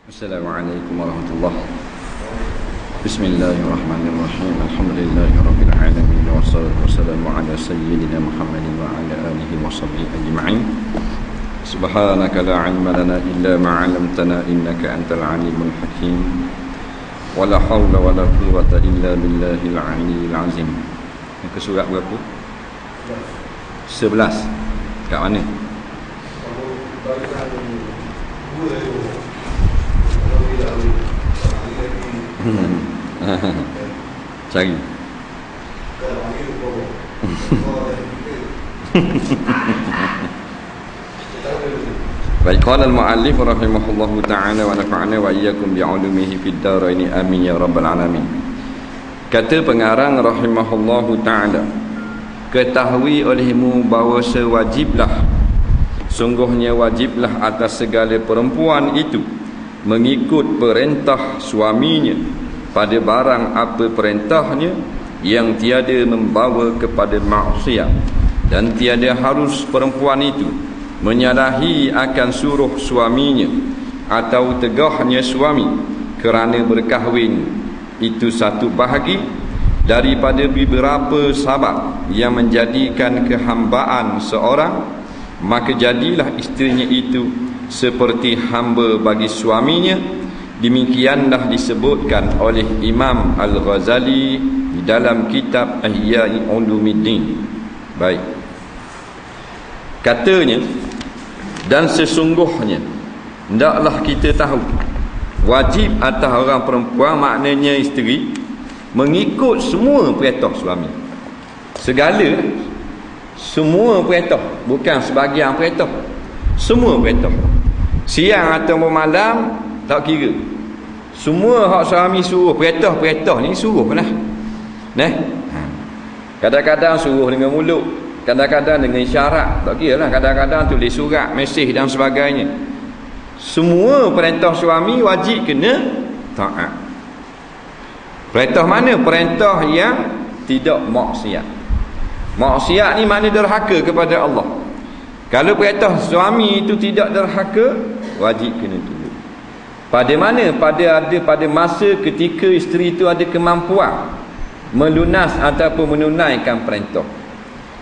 Assalamualaikum warahmatullahi wabarakatuh. Bismillahirrahmanirrahim. Alhamdulillahirabbil alamin wassalatu wassalamu ala sayyidina Muhammadin wa ala alihi wa sahbihi ajma'in. Subhanaka la 'ilma lana illa ma 'allamtana innaka antal alimul hakim. Wa la haula wa la quwwata illa billahil 'aliyyil 'azim. Muka surat berapa? 11. Kat mana? Cari. Baik, qala al-muallif rahimahullahu ta'ala wa nafa'ana wa iyyakum bi'ulumihi fid dharain amin ya rabbal alamin. Kata pengarang rahimahullahu ta'ala, ketahui olehmu bahawa sewajiblah, sungguhnya wajiblah atas segala perempuan itu mengikut perintah suaminya pada barang apa perintahnya yang tiada membawa kepada maksiat, dan tiada harus perempuan itu menyalahi akan suruh suaminya atau tegahnya suami kerana berkahwin. Itu satu bahagi daripada beberapa sebab yang menjadikan kehambaan seorang, maka jadilah isterinya itu seperti hamba bagi suaminya. Demikianlah disebutkan oleh Imam Al-Ghazali di dalam kitab Ihya Ulumuddin. Baik, katanya, dan sesungguhnya hendaklah kita tahu wajib atas orang perempuan, maknanya isteri, mengikut semua perintah suami. Segala, semua perintah, bukan sebahagian perintah, semua perintah. Siang atau malam tak kira, semua hak suami suruh, perintah-perintah ni suruh lah. Kadang-kadang suruh dengan mulut, kadang-kadang dengan isyarat, tak kira lah. Kadang-kadang tulis surat, mesej dan sebagainya. Semua perintah suami wajib kena taat. Perintah mana? Perintah yang tidak maksiat. Maksiat ni makna derhaka kepada Allah. Kalau perintah suami itu tidak derhaka, wajib kena tunduk. Pada mana? Pada masa ketika isteri itu ada kemampuan melunas ataupun menunaikan perintah.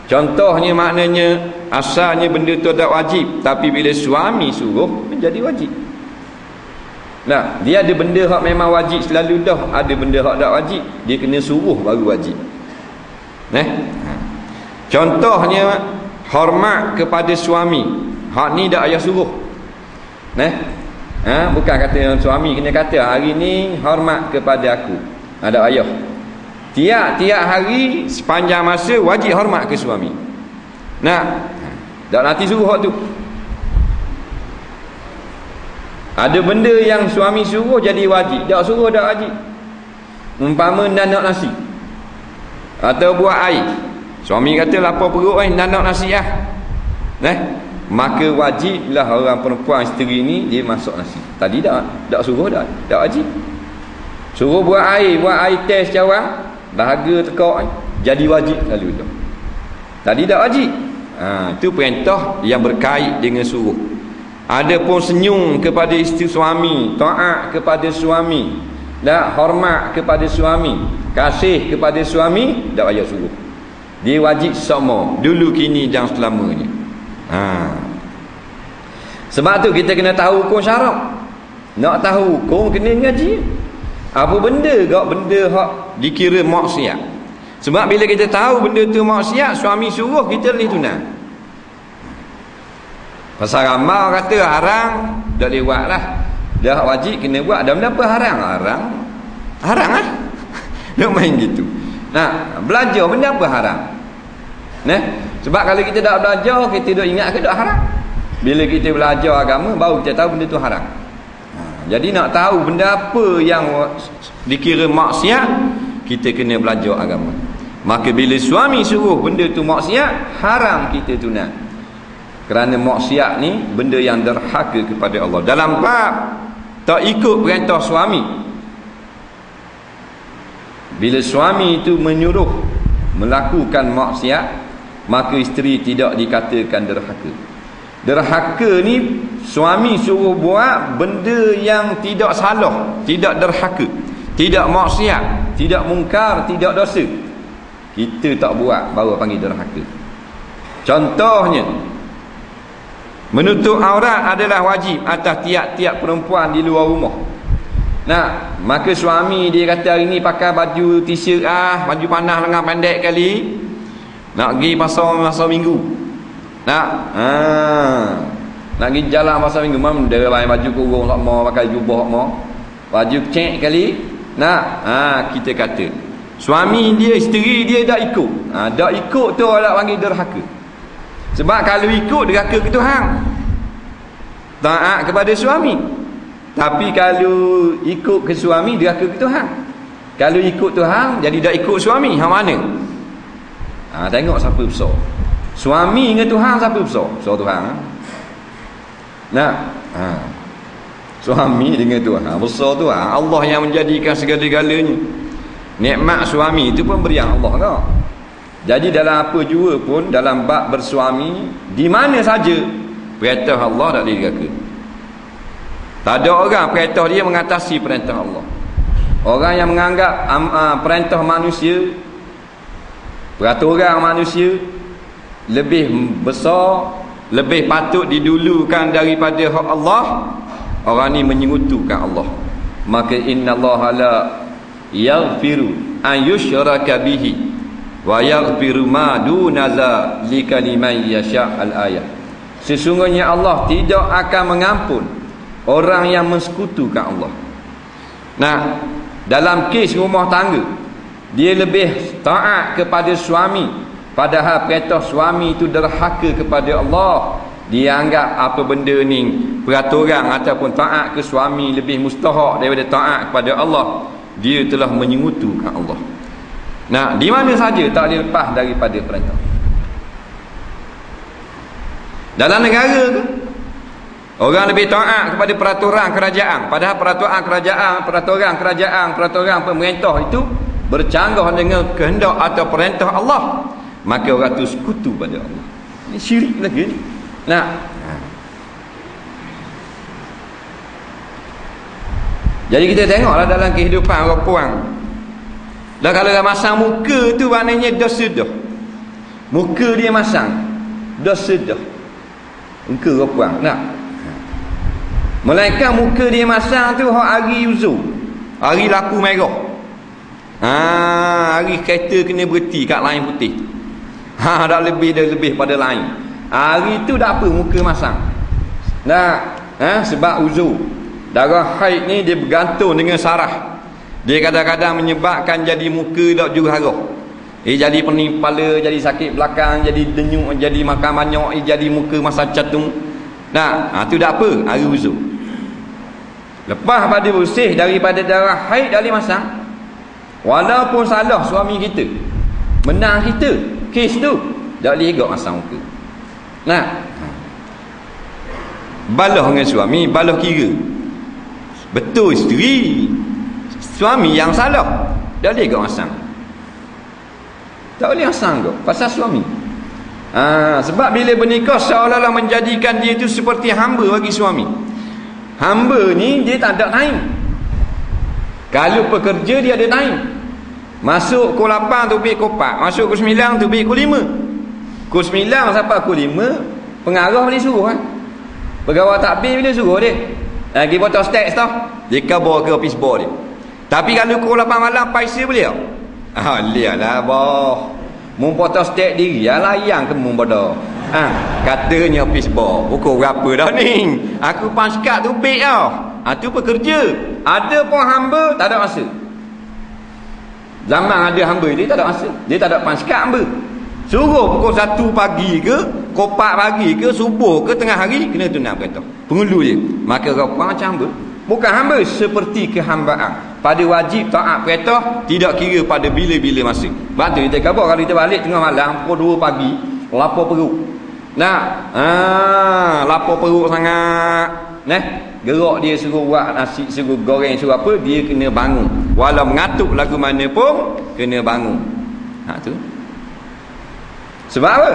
Contohnya, maknanya asalnya benda itu tak wajib, tapi bila suami suruh menjadi wajib. Nah, dia ada benda hak memang wajib selalu dah, ada benda hak tak wajib, dia kena suruh baru wajib. Contohnya, hormat kepada suami, hak ni dak payah suruh. Bukan kata suami kena kata hari ni hormat kepada aku, ada ayah. Tiap-tiap hari sepanjang masa wajib hormat ke suami. Tak nanti suruh hak tu. Ada benda yang suami suruh jadi wajib, tak suruh tak wajib. Umpama nanak nasi atau buat air, suami kata lapar perut nanak nasi maka wajiblah orang perempuan isteri ni dia masak nasi. Tadi tak suruh, tak wajib. Suruh buat air test cawan, dahaga tekak, jadi wajib lalu dah. Tadi tak wajib. Itu perintah yang berkait dengan suruh. Adapun senyum kepada isteri suami, taat kepada suami, hormat kepada suami, kasih kepada suami, tak payah suruh. Dia wajib semua, dulu, kini dan selamanya. Sebab tu kita kena tahu hukum syarak. Nak tahu hukum kena ngaji. Apa benda hak dikira maksiat. Sebab bila kita tahu benda tu maksiat, suami suruh, kita boleh tunang. Pasal ramai kata haram, dah lewat lah, dah wajib kena buat. Dah benda apa haram? Haram lah. Nak main gitu. Belajar benda apa haram. Sebab kalau kita tak belajar, kita tak ingat ke tak haram. Bila kita belajar agama, baru kita tahu benda tu haram. Jadi nak tahu benda apa yang dikira maksiat, kita kena belajar agama. Maka bila suami suruh benda tu maksiat, haram kita tunang. Kerana maksiat ni benda yang derhaka kepada Allah. Dalam bab tak ikut perintah suami, bila suami itu menyuruh melakukan maksiat, maka isteri tidak dikatakan derhaka. Derhaka ni suami suruh buat benda yang tidak salah, tidak derhaka, tidak maksiat, tidak mungkar, tidak dosa, kita tak buat, baru panggil derhaka. Contohnya, menutup aurat adalah wajib atas tiap-tiap perempuan di luar rumah. Nah, maka suami dia kata hari ni pakai baju t-shirt baju panas lengan pendek kali, nak pergi pasar minggu. Nak pergi jalan pasar minggu, mam dia pakai baju kurung tak mau, pakai jubah tak mau, baju cek kali. Kita kata suami dia, isteri dia tak ikut. Tak ikut tu orang panggil derhaka. Sebab kalau ikut derhaka ke Tuhan, taat kepada suami. Tapi kalau ikut ke suami, derhaka ke Tuhan. Kalau ikut Tuhan, jadi tak ikut suami. Hang mana? Tengok siapa besar. Suami dengan Tuhan siapa besar? Besar Tuhan. Suami dengan Tuhan besar Tuhan. Allah yang menjadikan segala-galanya. Nikmat suami itu pemberian Allah tau. Jadi dalam apa jua pun, dalam bab bersuami, di mana saja perintah Allah tak direka. Tak ada orang perintah dia mengatasi perintah Allah. Orang yang menganggap perintah manusia, peraturan manusia lebih besar, lebih patut didulukan daripada hak Allah, orang ni menyekutukan Allah. Maka innallaha la yaghfiru an yushraka bihi wa yaghfiru ma duna dzalika liman yasha' al-ayah. Sesungguhnya Allah tidak akan mengampun orang yang mensekutukan Allah. Nah, dalam kes rumah tangga, dia lebih taat kepada suami, padahal perintah suami itu derhaka kepada Allah. Dia anggap apa benda ni, peraturan ataupun taat ke suami lebih mustahak daripada taat kepada Allah. Dia telah menyekutukan Allah. Nah, di mana saja tak boleh lepas daripada perintah. Dalam negara ke, orang lebih taat kepada peraturan kerajaan, padahal peraturan pemerintah itu bercanggah dengan kehendak atau perintah Allah. Maka orang tu sekutu pada Allah. Ini syirik lagi ni. Jadi kita tengoklah dalam kehidupan orang puang. Dah kalau dah masang muka tu, maknanya dosa dah. Muka dia masang, dosa dah. Muka orang puang. Melainkan muka dia masang tu hari uzur, hari laku merah, hari kereta kena berhenti kat lain putih, dah lebih pada lain. Hari tu tak apa muka masang. Sebab uzur. Darah haid ni dia bergantung dengan saraf. Dia kadang-kadang menyebabkan jadi muka tak juharah. Jadi pening kepala, jadi sakit belakang, jadi denyuk, jadi makan banyak, jadi muka masa catung. Tu tak apa, hari uzur. Lepas pada bersih daripada darah haid dari masang, walaupun salah suami kita, menang kita kes tu, tak boleh juga masang muka. Balah dengan suami, balah kira. Betul isteri, suami yang salah, tak boleh juga masang. Tak boleh masang juga pasal suami. Sebab bila bernikah seolah-olah menjadikan dia itu seperti hamba bagi suami. Hamba ni dia tak ada time. Kalau pekerja dia ada time. Masuk pukul 8 tu pergi pukul 4, masuk pukul 9 tu pergi pukul 5. Pukul 9 sampai pukul 5 pengarah boleh suruh pegawai takbir bila suruh dia pergi potong steks tau, dia bawa ke office boy dia. Tapi kalau pukul 8 malam paisa boleh tak? Lihatlah boh, mun potong steks diri layan ke mun bodoh. Katanya office boy, pukul berapa dah ni? Aku panskat tu beg tau. Tu pekerja. Ada pun hamba tak ada masa. Zaman ada hamba dia tak ada masa. Dia tak ada panskat hamba. Suruh pukul 1 pagi ke, pukul 4 pagi ke, subuh ke, tengah hari, kena tunang berita pengulu dia. Maka orang macam hamba, bukan hamba seperti kehambaan. Pada wajib taat perintah, tidak kira pada bila-bila masa. Sebab tu kita khabar kalau kita balik tengah malam pukul 2 pagi, lapar perut. Lapar perut sangat. Gerak dia suruh buat nasi, suruh goreng, suruh apa, dia kena bangun. Walau mengatuk lagu mana pun, kena bangun. Tu. Sebab apa?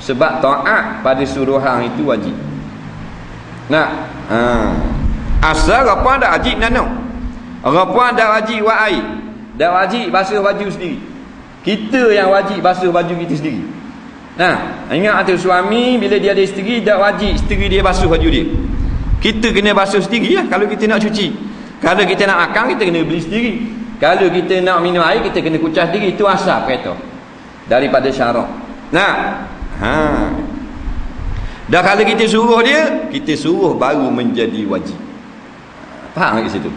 Sebab taat pada suruhan itu wajib. Nah, asal apa ada wajib nanok. Apa ada wajib buat air. Dak wajib basuh baju sendiri. Kita yang wajib basuh baju kita sendiri. Nah, ingat tu suami bila dia ada isteri, dak wajib isteri dia basuh baju dia. Kita kena basuh sendiri lah kalau kita nak cuci. Kalau kita nak makan, kita kena beli sendiri. Kalau kita nak minum air, kita kena kucah sendiri. Itu asal kereta daripada syarak. Nah, dah kalau kita suruh dia, kita suruh baru menjadi wajib. Faham ke situ?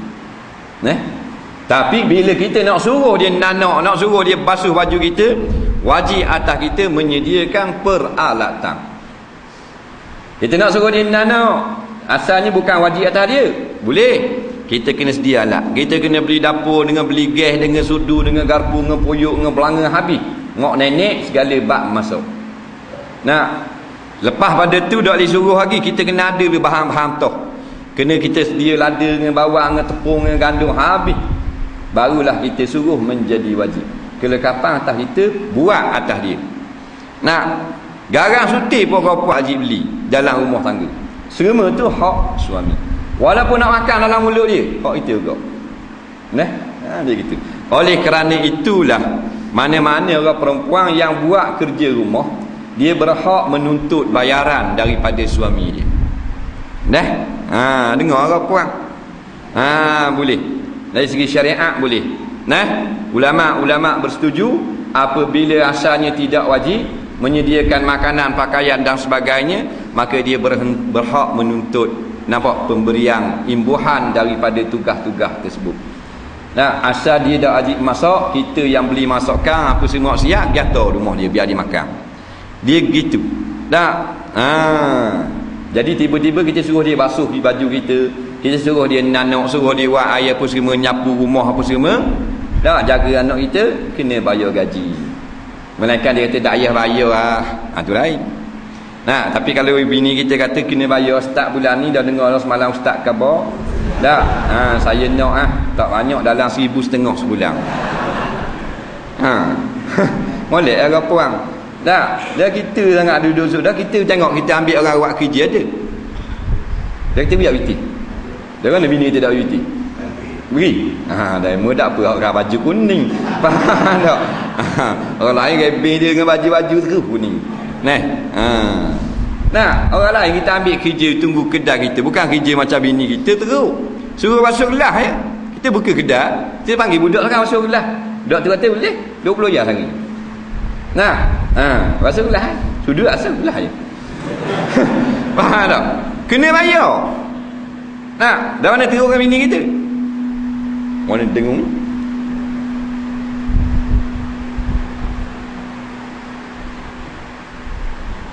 Tapi bila kita nak suruh dia nak suruh dia basuh baju kita, wajib atas kita menyediakan peralatan. Kita nak suruh dia nak, asalnya bukan wajib atas dia. Boleh. Kita kena sedia alat. Kita kena beli dapur dengan beli gas, dengan sudu, dengan garpu, dengan puyuk, dengan belanga habis. Ngok nenek segala bak masuk. Nah, lepas pada tu dak boleh suruh lagi, kita kena ada bahan-bahan tu. Kena kita sedia lada dengan bawang, dengan tepung, dengan gandum habis. Barulah kita suruh menjadi wajib. Kelengkapan atas kita, buat atas dia. Nah, garang sutir pun kau wajib beli dalam rumah tangga. Semua tu hak suami. Walaupun nak makan dalam mulut dia, hak itu juga. Dia gitu. Oleh kerana itulah, mana-mana orang perempuan yang buat kerja rumah, dia berhak menuntut bayaran daripada suami dia. Dengar orang puan. Boleh. Dari segi syariat boleh. Ulama bersetuju apabila asalnya tidak wajib menyediakan makanan, pakaian dan sebagainya, maka dia berhak menuntut pemberian imbuhan daripada tugas-tugas tersebut. Asal dia dah wajib masak, kita yang beli masakan apa semua siap, jatuh rumah dia biar dia makan. Dia gitu. Jadi tiba-tiba kita suruh dia basuh baju kita suruh dia nanok, suruh dia buat air apa semua, nyapu rumah apa semua. Jaga anak kita, kena bayar gaji. Melainkan dia kata tak payah bayar tu lain. Tapi kalau bini kita kata kena bayar start bulan ni, dah dengar semalam ustaz khabar. Saya nak tak banyak, dalam 1,500 sebulan. Molek lah puang. Dah kita sangat duduk dah, kita tengok kita ambil orang buat kerja ada. Dah kita biar biti. Dah mana bini kita dak biti? Beri. Dah mudah apa orang baju kuning. Faham tak? Orang lain gebeng dia dengan baju-baju terus kuning. Orang lain kita ambil kerja, tunggu kedai kita, bukan kerja macam bini kita teruk. Suruh basuh gelas ya. Kita buka kedai, kita panggil budak sekarang basuh gelas. Budak tu kata boleh 20 ya sehari. Basuh gelas. Sudut asal gelas je. Faham tak? Kena bayar. Dah mana terukkan bini kita? Mana dengung?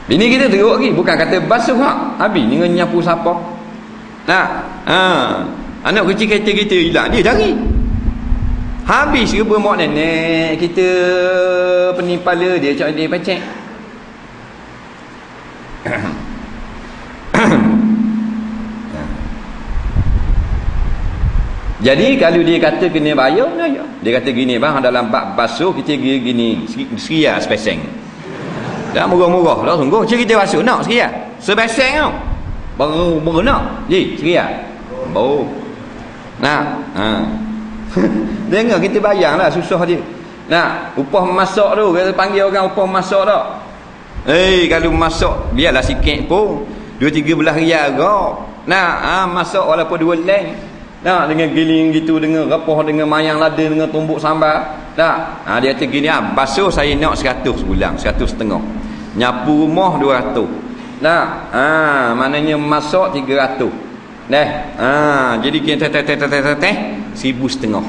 Bini kita teruk lagi, bukan kata basuh habis dengan nyapu sapak. Anak kecil kereta kita hilang, dia cari. Habis ke mak nenek kita penipala dia cakap dia pecek. Jadi kalau dia kata kena bayar, dia kata gini bang, dalam bab basuh kita gini sekian sepeseng. Dah murah-murah dah sungguh. Cerita basuh nak sekian sepeseng tau. Baru nak sekian. Dengar kita bayanglah susah dia. Upah masak tu, kita panggil orang upah masak tak. Kalau masak biarlah sikit pun 2-3 belah rial kau. Masak walaupun 2 leng. Dengan giling gitu, dengan rapah, dengan mayang lada, dengan tumbuk sambal. Dia kata gini, basuh saya nak 100 sebulan, 150. Nyapu rumah 200. Maknanya masak 300. Jadi kita 1,500.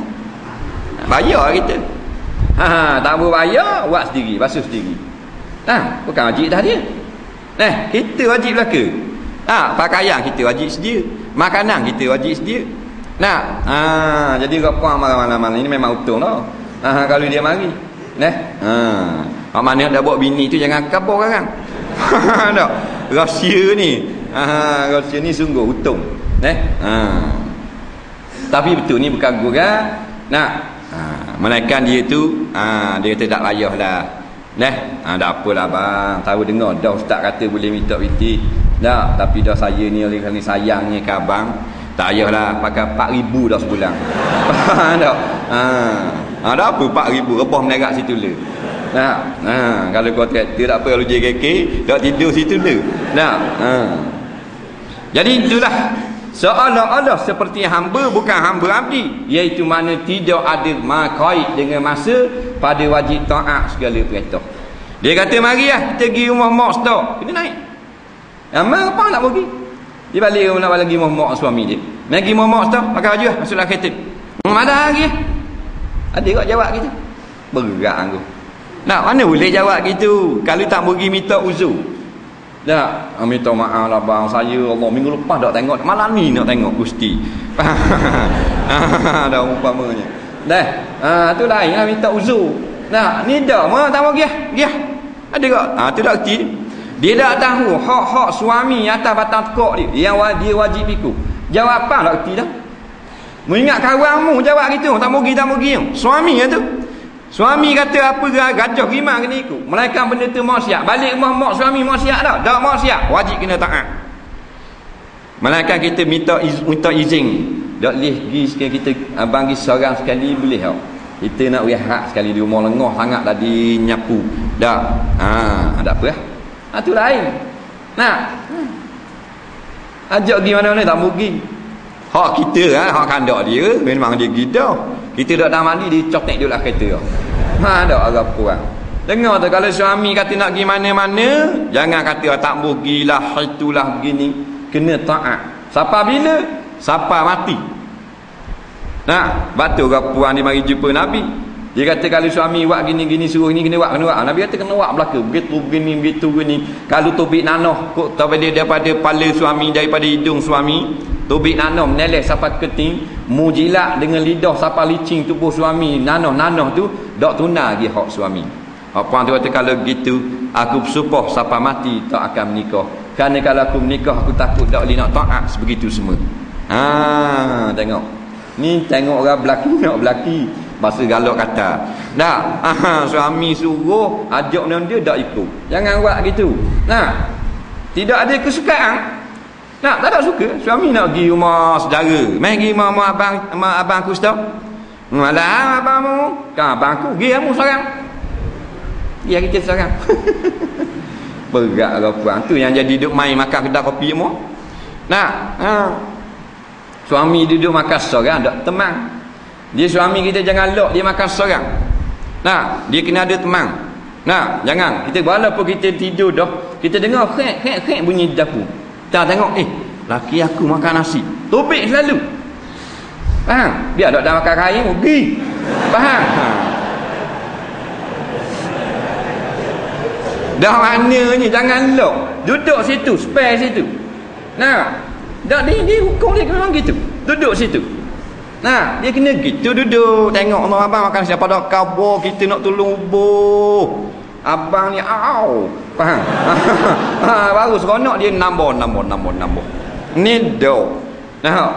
Bayar kita. Tak berbayar, buat sendiri, basuh sendiri. Bukan wajib dah dia. Kita wajib belaka. Pakaian kita wajib sedia, makanan kita wajib sedia. Jadi rapang malam-malam ini memang untung lah. Kalau dia mari. Mana dah buat bini tu jangan kabur kan. Tak. Rahsia ni. Rahsia ni sungguh untung. Tapi betul ni bukan gurau. Melainkan dia tu dia kata tak payahlah. Tak apalah bang, tahu dengar dah ustaz kata boleh minta biti. Dah, tapi dah saya ni oleh kerana sayangnya ke abang, tak payahlah pakai 4,000 dah sebulan. Faham tak? Ada apa 4,000 rebah menerak situ le. Kalau kau traktor tak apa, kalau JKK tak tidur situ le. Jadi itulah seolah-olah seperti hamba bukan hamba abdi, iaitu mana tidak ada kait dengan masa pada wajib taat segala perintah. Dia kata marilah kita pergi rumah mak stok, kena naik. Amal apa nak pergi? Dia balik nak bagi rumah mak suami dia. Pergi rumah mak stok, pakai baju lah, masuklah kereta. Ada lagi. Ada kok jawab kita. Berat aku. Nak mana boleh jawab gitu kalau tak pergi minta uzur. Dah, minta maaf lah bang, saya Allah minggu lepas tak tengok, malam ni nak tengok Gusti. Dah umpamanya. Dah, tu lain lah minta uzur. Nah, ni dah mah tak mau giah. Ada kok? Tu dak erti. Dia tak tahu hak-hak suami atas batang tekak dia yang dia wajib ikut. Jawab apa tak erti dah. Mengingat kawanmu jawab gitu, tak mau pergi. Suami tu. Suami kata apa gajah gimak kena ikut. Melainkan benda tu maksiat. Balik rumah mak suami maksiat dah. Tak maksiat, wajib kena taat. Melainkan kita minta izin. Tak boleh pergi kita abang pergi seorang sekali boleh tak? Kita nak rehat sekali di rumah lengah sangat tadi nyapu. Dah. Ada apa lah. Tu lain. Nak. Ajak pergi mana-mana tak pergi. Hak kita hak kandak dia memang dia gidah. Kita dak dah mandi dia cotek dulu lah kereta. Dak agak kurang. Dengar tu kalau suami kata nak pergi mana-mana, jangan kata tak pergilah itulah begini. Kena taat. Siapa bila? Siapa mati. Nah, batu orang puan dia mari jumpa Nabi. Dia kata kalau suami buat gini-gini suruh ni kena buat. Nabi kata kena buat belaka. Begitu begini. Kalau tubik nanah kok daripada kepala suami, daripada hidung suami, tubik nanah meneleh sampai keting, mujilat dengan lidah sampai licin tubuh suami, nanah tu dak tuna lagi hak suami. Apa tu kata kalau gitu aku bersumpah sampai mati tak akan menikah. Kerana kalau aku menikah aku takut dak boleh nak taat sebegitu semua. Tengok. Ni tengok orang belaki. Bahasa galak kata. Suami suruh ajak dia tak ikut. Jangan buat gitu. Tidak ada kesukaan. Tak ada suka. Suami nak pergi rumah saudara. Main pergi rumah abang aku setau. Malah abangmu. Kan abang aku pergi kamu seorang. Dia kita seorang. Berat orang tu yang jadi duduk main makan kedai kopi semua. Suami duduk makan seorang tak teman. Dia suami kita jangan lock dia makan seorang. Dia kena ada teman. Jangan kita walaupun kita tidur dah, kita dengar khek bunyi dapur. Tak tengok laki aku makan nasi. Tubik selalu. Faham? Biar tak dah makan kain pergi. Faham? Dah mananya jangan lock. Duduk situ, spare situ. Dak dia hukum dia memang gitu. Duduk situ. Dia kena gitu duduk tengok abang makan siapa dak kau kita nak tolong boh. Abang ni faham? Baru seronok dia nambah. Ni dah.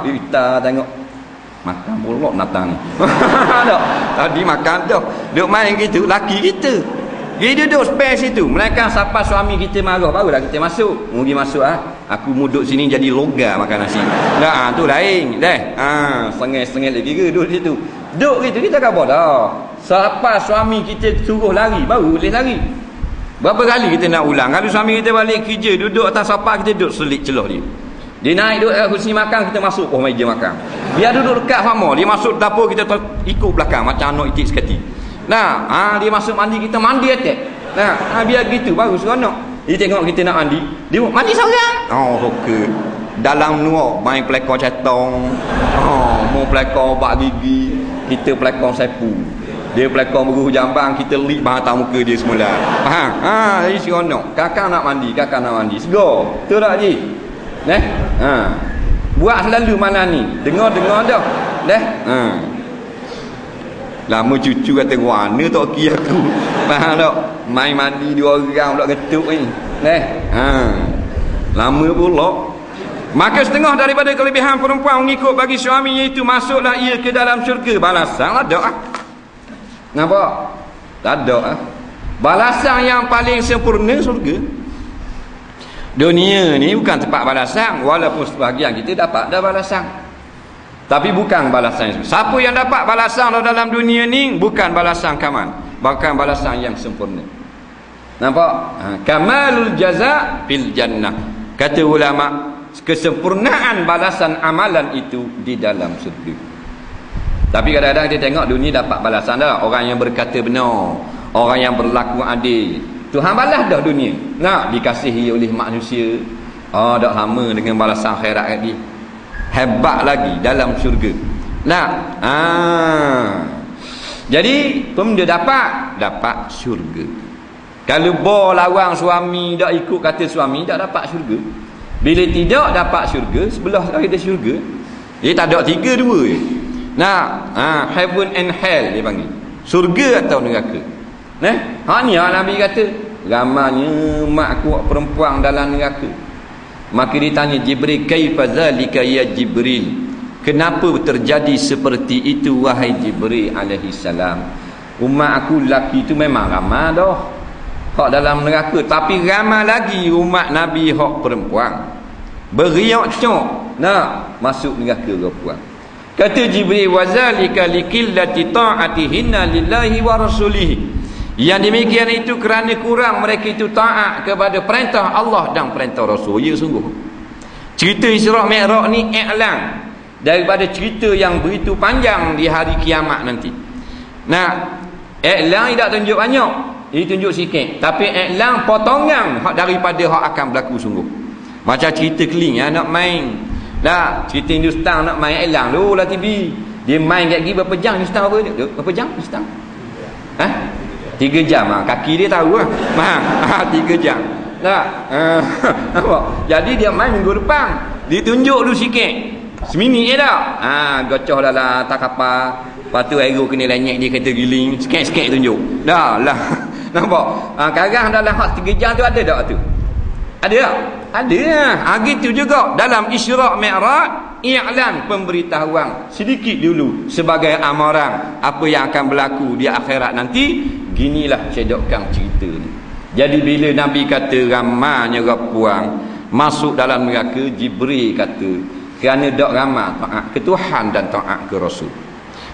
Kita tengok makan pulak natang ni. Tadi makan dah. Duk main gitu laki kita. Dia duduk spare situ. Melainkan siapa suami kita marah barulah kita masuk. Pergi masuk aku muduk sini jadi logam makan nasi. Tu lain. Setengah lagi ke duduk situ. Duduk gitu kita tak apa dah. Siapa suami kita suruh lari baru boleh lari. Berapa kali kita nak ulang? Kalau suami kita balik kerja duduk atas sofa kita duduk selit celah dia. Dia naik duduk kat kursi makan kita masuk meja makan. Biar duduk dekat sama. Dia masuk dapur kita ikut belakang macam anak itik sekati. Dia masuk mandi kita mandi atas. Biar gitu baru seronok. Dia tengok kita nak mandi, dia mandi seorang. Okey. Dalam nuak main pelakon cetong. Mau pelakon bak gigi, kita pelakon sapu. Dia pelakon beruh jambang, kita lik bahagian muka dia semula. Faham? Jadi seronok. Kakak nak mandi. Segar. Betul tak Ji? Buat selalu mana ni. Dengar dah. Lama cucu kata warna tak kira aku. Faham tak? Main mandi dua orang pula ketuk ni. Lama pula. Maka setengah daripada kelebihan perempuan mengikut bagi suami iaitu masuklah ia ke dalam syurga. Balasan ada. Nampak? Tak ada. Balasan yang paling sempurna syurga. Dunia ni bukan tempat balasan, walaupun sebahagian kita dapat dah balasan. Tapi bukan balasan. Siapa yang dapat balasan dalam dunia ni bukan balasan kamal, bukan balasan yang sempurna. Nampak? Kamalul jaza fil jannah. Kata ulama, kesempurnaan balasan amalan itu di dalam surga. Tapi kadang-kadang kita tengok dunia dapat balasan dah. Orang yang berkata benar, orang yang berlaku adil, Tuhan balas dah dunia. Nak dikasihi oleh manusia. Dah sama dengan balasan akhirat tadi. Hebat lagi dalam syurga. Nak. Jadi pemda dapat syurga. Kalau lawang suami tak ikut kata suami, tak dapat syurga. Bila tidak dapat syurga, sebelah ada syurga. Dia tak ada 3, 2 je. Nah, heaven and hell dia panggil. Syurga atau neraka. Ni Nabi kata, ramanya mak kuat perempuan dalam neraka. Maka ditanya Jibril, kaifa zalika ya Jibril? Kenapa terjadi seperti itu wahai Jibril alaihi salam? Umat aku lelaki itu memang ramai dah hak dalam neraka, tapi ramai lagi umat Nabi hak perempuan. Beriak cok nak masuk neraka perempuan. Kata Jibril, wazalika likillati ta'atihinna lillahi wa rasulih. Yang demikian itu kerana kurang mereka itu taat kepada perintah Allah dan perintah Rasul. Ya sungguh. Cerita Isra' Mi'raj ni iklan daripada cerita yang begitu panjang di hari kiamat nanti. Nah, iklan tidak tunjuk banyak, dia tunjuk sikit. Tapi iklan potongan daripada hak akan berlaku sungguh. Macam cerita keling nak main. Dah, cerita Hindustan nak main iklan dulu lah TV. Dia main kat gigi berapa jam Hindustan apa dia? Berapa jam Hindustan? 3 jam kaki dia tahu lah. 3 jam. Tak. Jadi dia main minggu depan. Dia tunjuk dulu sikit. Seminit je dah. Gocoh dah lah tak kapal. Lepas tu aero kena lenyek dia kereta giling. Sikit-sikit tunjuk. Dah lah. Nampak? Sekarang dalam hak 3 jam tu ada tak tu? Ada tak? Ada lah. Gitu juga dalam Isra' Mi'raj, i'lan pemberitahuan sedikit dulu sebagai amaran apa yang akan berlaku di akhirat nanti. Ginilah cedokkan cerita ni. Jadi bila Nabi kata ramanya perempuan masuk dalam neraka, Jibril kata kerana dak ramai taat ke Tuhan dan taat ke Rasul.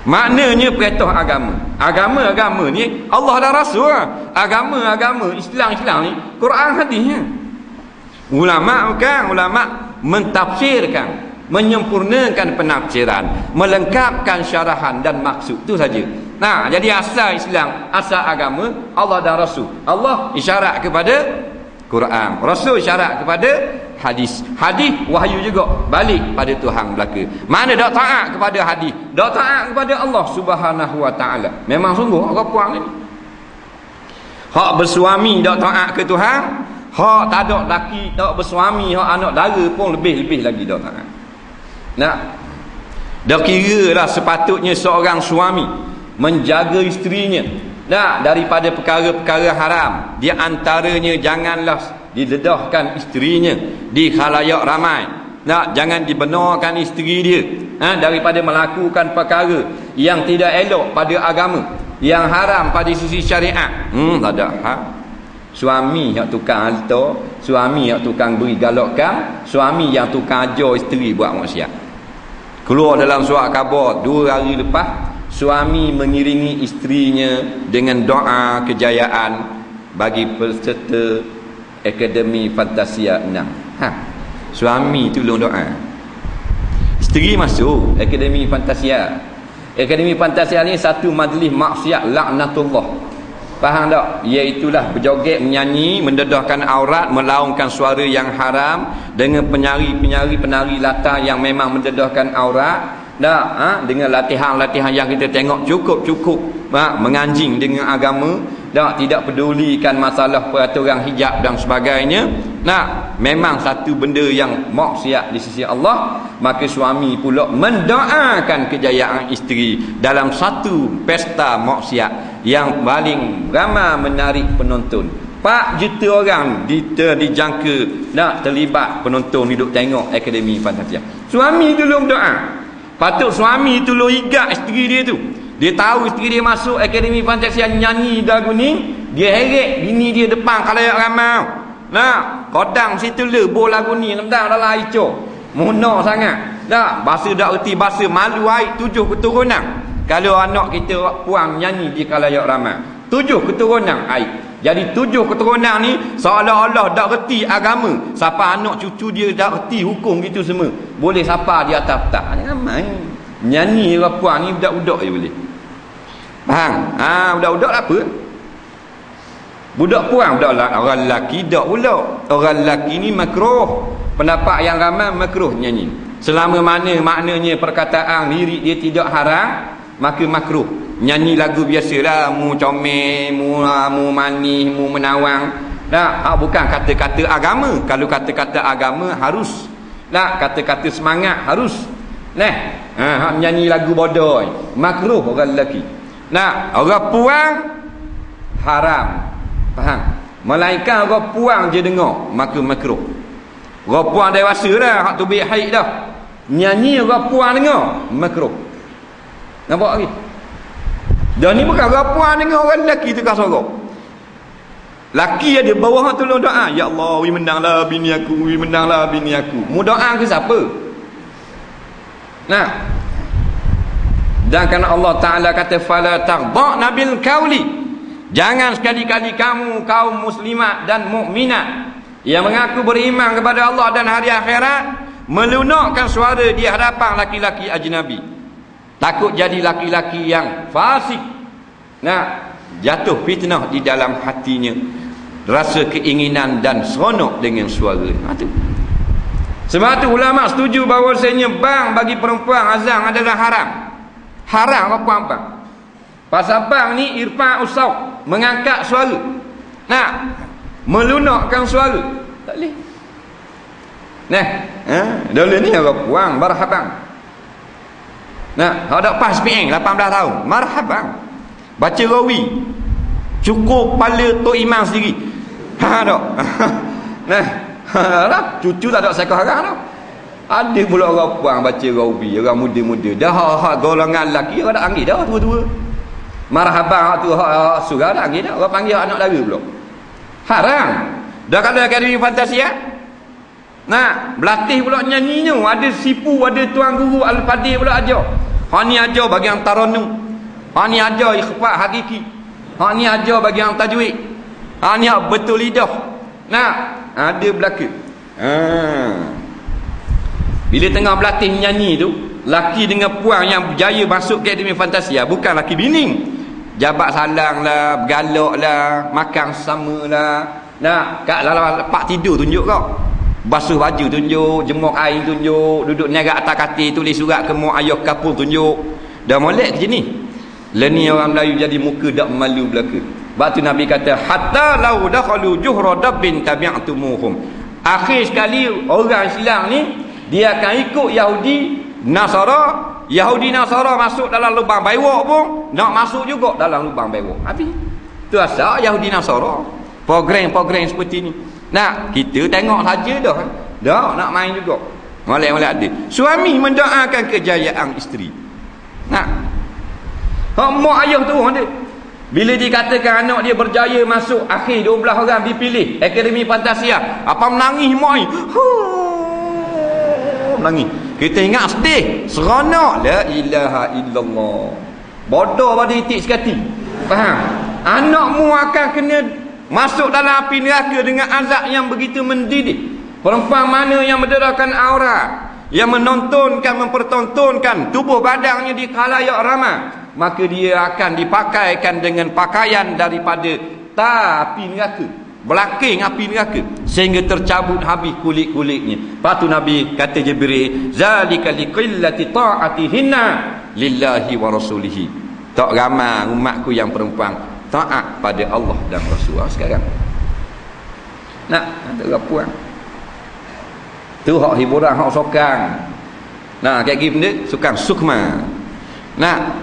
Maknanya perintah agama. Agama ni Allah dan Rasul lah. Agama Islam ni Quran hadisnya. Ulama mentafsirkan, menyempurnakan penafsiran, melengkapkan syarahan dan maksud tu saja. Nah, jadi asal Islam, asal agama Allah dan Rasul. Allah isyarat kepada Quran, Rasul isyarat kepada hadis. Hadis wahyu juga balik pada Tuhan belaka. Mana dak taat kepada hadis, dak taat kepada Allah Subhanahu wa taala. Memang sungguh orang puang ni. Hak bersuami dak taat ke Tuhan, hak tak ada laki tak bersuami, hak anak dara pun lebih lagi dak taat. Nak dak kira lah sepatutnya seorang suami menjaga isterinya daripada perkara-perkara haram. Di antaranya janganlah didedahkan isterinya di khalayak ramai. Jangan dibenarkan isteri dia daripada melakukan perkara yang tidak elok pada agama, yang haram pada sisi syariat. Tak ada hak. Suami yang tukang alta, suami yang tukang beri galakkan, suami yang tukang ajar isteri buat maksiat. Keluar dalam surat khabar 2 hari lepas, suami mengiringi isterinya dengan doa kejayaan bagi peserta Akademi Fantasia 6. Suami tolong doa. Isteri masuk Akademi Fantasia. Akademi Fantasia ni satu majlis maksiat laknatullah. Faham tak? Iaitulah berjoget, menyanyi, mendedahkan aurat, melaungkan suara yang haram dengan penari latar yang memang mendedahkan aurat. Dengan latihan-latihan yang kita tengok cukup menganjing dengan agama, tidak pedulikan masalah peraturan hijab dan sebagainya. Memang satu benda yang maksiat di sisi Allah. Maka suami pula mendoakan kejayaan isteri dalam satu pesta maksiat yang paling ramai menarik penonton. 4 juta orang dijangka nak terlibat penonton hidup tengok Akademi Fantasia. Suami tolong doa. Patut suami tu lo igat isteri dia tu. Dia tahu isteri dia masuk Akademi Fantasia nyanyi lagu ni, dia heret bini dia depan khalayak ramai. kodang situ le bol lagu ni rendang dalam air cor. Muna sangat. Tak, bahasa dak erti bahasa malu air 7 keturunan. Kalau anak kita puang nyanyi di khalayak ramai. 7 keturunan air. Jadi 7 keturunan ni seolah-olah dak reti agama. Siapa anak cucu dia dak reti hukum gitu semua. Boleh siapa di atas petak. Ramai. Nyanyi orang puang ni budak-budak je boleh. Faham? Budak-budak apa? Budak puang, budak orang lelaki dak pula. Orang lelaki ni makruh. Pendapat yang ramai makruh nyanyi. Selama mana maknanya perkataan lirik dia tidak haram, maka makruh. Nyanyi lagu biasalah, mu comel, mu manis, mu menawang. Tak, bukan kata-kata agama. Kalau kata-kata agama harus. Tak, kata-kata semangat harus. Nah, nyanyi lagu bodoh, makruh orang lelaki. Nah, orang puang haram. Faham? Melainkan orang puang je dengar, maka makruh. Orang puang dewasa dah, hak tu biar haid dah. Nyanyi orang puang dengar, makruh. Nampak lagi? Dan ni bukan orang puang dengar, orang lelaki tu sorok. Laki ada bawah tolong doa, ya Allah, wi menanglah bini aku, wi menanglah bini aku. Mu doa ke siapa? Nah. Dan kerana Allah Ta'ala kata fala taghda'na bil qawli. Jangan sekali-kali kamu kaum muslimat dan mukminat yang mengaku beriman kepada Allah dan hari akhirat melunakkan suara di hadapan laki-laki ajnabi. Takut jadi laki-laki yang fasik. Nah, jatuh fitnah di dalam hatinya, rasa keinginan dan seronok dengan suara. Itu. Sebab tu ulama setuju bahawasanya bang bagi perempuan azan adalah haram. Haram apa-apa. Pasal bang ni irfa' usauk, mengangkat suara. Nah, melunakkan suara. Tak boleh. Nah, dulu ni orang puang marhaban. Nah, ada pas PN 18 tahun, marhaban. Baca rawi. Cukup pala tok imam sendiri. Tak. Nah, cucu tak ada sekolah haram dah. Ada pula orang puang baca rawi, orang muda-muda. Dah golongan lelaki orang dah anggil dah tua-tua. Marhaban hak tu hak surah dah anggil dah. Orang panggil anak dara pula. Haram. Dah kalau akademi fantasia. Nah, berlatih pula nyanyinya. Ada sipu, ada tuan guru Al-Fadil pula ajar. Hak ni ajar bagi yang taranum. Hak ni ajar ikhfa hakiki. Hak ni ajar bagi yang tajwid. Hak ni betul lidah. Nah, ada belaka. Bila tengah berlatih nyanyi tu, laki dengan puang yang berjaya masuk ke akademi fantasia, bukan laki bining. Jabat salang lah, bergalak lah, makan sama lah. Nah, kat dalam pak tidur tunjuk kau. Basuh baju tunjuk, jemur air tunjuk, duduk niaga atas katil tulis surat ke mak ayah kapur tunjuk. Dah molek ke sini. Leni orang Melayu jadi muka dak malu belaka. Sebab tu Nabi kata hatta law dakhalu juhra dabbin tabi'tumuhum. Akhir sekali orang Islam ni dia akan ikut Yahudi Nasara. Yahudi Nasara masuk dalam lubang bewok pun nak masuk juga dalam lubang bewok. Habis. Tu asal Yahudi Nasara. Program-program seperti ni. Nah, kita tengok saja dah. Dah nak main juga. Molek-molek ada. Suami mendoakan kejayaan isteri. Nah. Hak mak ayah tu ada. Bila dikatakan anak dia berjaya masuk akhir 12 orang dipilih akademi fantasia, apa menangis mak ni? Menangis. Kita ingat sedih, seronok, la ilaha illallah. Bodoh pada titik sekati. Faham? Anakmu akan kena masuk dalam api neraka dengan azab yang begitu mendidih. Perempuan mana yang menderakan aurat, yang menontonkan, mempertontonkan tubuh badannya di khalayak ramai, maka dia akan dipakaikan dengan pakaian daripada api neraka, belaking api neraka, sehingga tercabut habis kulit-kulitnya. Lepas tu Nabi kata Jibril, zalika liqillati ta'atihinna lillahi wa rasulihi. Tak ramai umatku yang perempuan taat pada Allah dan Rasul sekarang. Nak ada orang puang. Tu hak hiburan, hak sokang. Nah, kayak gini benda sukang sukma. Nah,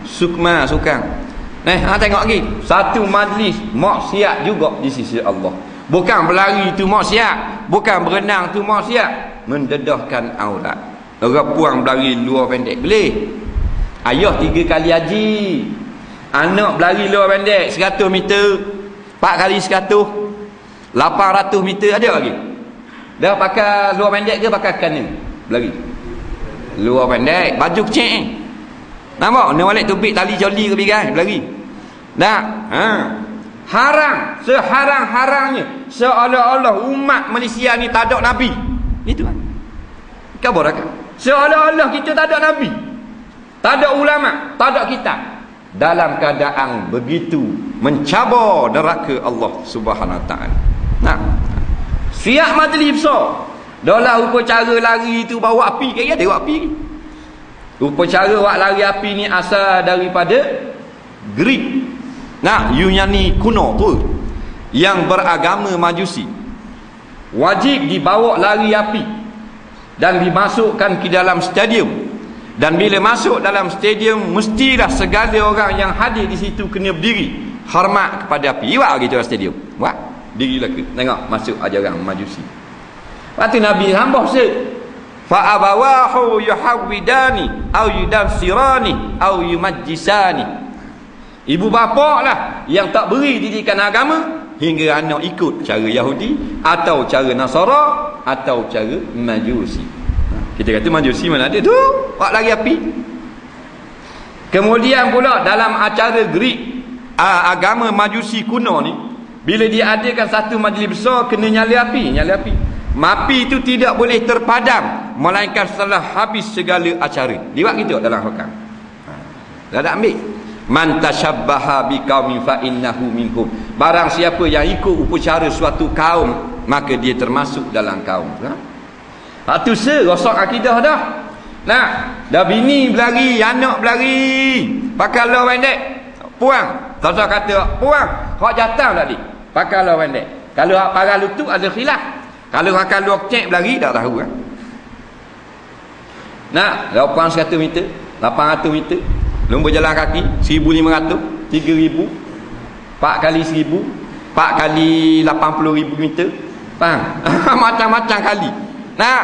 sukma sukang. Tengok lagi. Satu majlis maksiat juga di sisi Allah. Bukan berlari tu maksiat, bukan berenang tu maksiat, mendedahkan aurat. Orang puang berlari luar pendek boleh. Ayah 3 kali haji. Anak berlari luar pendek 100 meter 4 kali 100. 800 meter ada lagi. Dah pakai luar pendek ke pakai kanan? Berlari. Luar pendek, baju kecil. Nampak? Ni balik tubik tali joli ke bigai, berlari. Nak? Haram, seharang-harangnya seolah-olah umat Malaysia ni tak ada nabi. Itu kan. Khabar kan? Seolah-olah kita tak ada nabi. Tak ada ulama, tak ada kitab. Dalam keadaan begitu mencabar neraka Allah Subhanahu Wa Taala. Nah. Siap majlis besar. Dahlah upacara lari tu bawa api ke dia bawa api. Upacara buat lari api ni asal daripada Greek. Nah, Yunani kuno tu yang beragama Majusi. Wajib dibawa lari api dan dimasukkan ke dalam stadium. Dan bila masuk dalam stadium, mestilah segala orang yang hadir di situ kena berdiri hormat kepada api. Iwak gitu stadium. Buat dirilah ke. Tengok masuk ajaran Majusi. Waktu Nabi hambah se fa abawahu yuhawidani au yudansirani au yumajjisani. Ibu bapa lah yang tak beri didikan agama hingga anak ikut cara Yahudi atau cara Nasara atau cara Majusi. Kita kata Majusi mana ada tu? Buat lagi api. Kemudian pula dalam acara Greek, agama Majusi kuno ni, bila diadakan satu majlis besar kena nyala api. Api itu tidak boleh terpadam melainkan setelah habis segala acara. Liwat gitu dalam hukam. Dah tak ambil. Man tashabbaha biqaumin fa innahu minhum. Barang siapa yang ikut upacara suatu kaum, maka dia termasuk dalam kaum. Hatu rosak akidah dah. Nah, dah bini berlari, anak berlari, pakai luar pendek, puang. Tuan-tuan kata puang, hak jatah tadi. Pakai luar pendek. Kalau hak parah lutut ada khilaf. Kalau akan luar cek berlari tak tahu kan. Nah, 800 meter, 800 meter. Lomba jalan kaki 1,500, 3,000, 4 kali 1,000, 4 kali 80,000 meter. Faham? Macam-macam kali. Nah.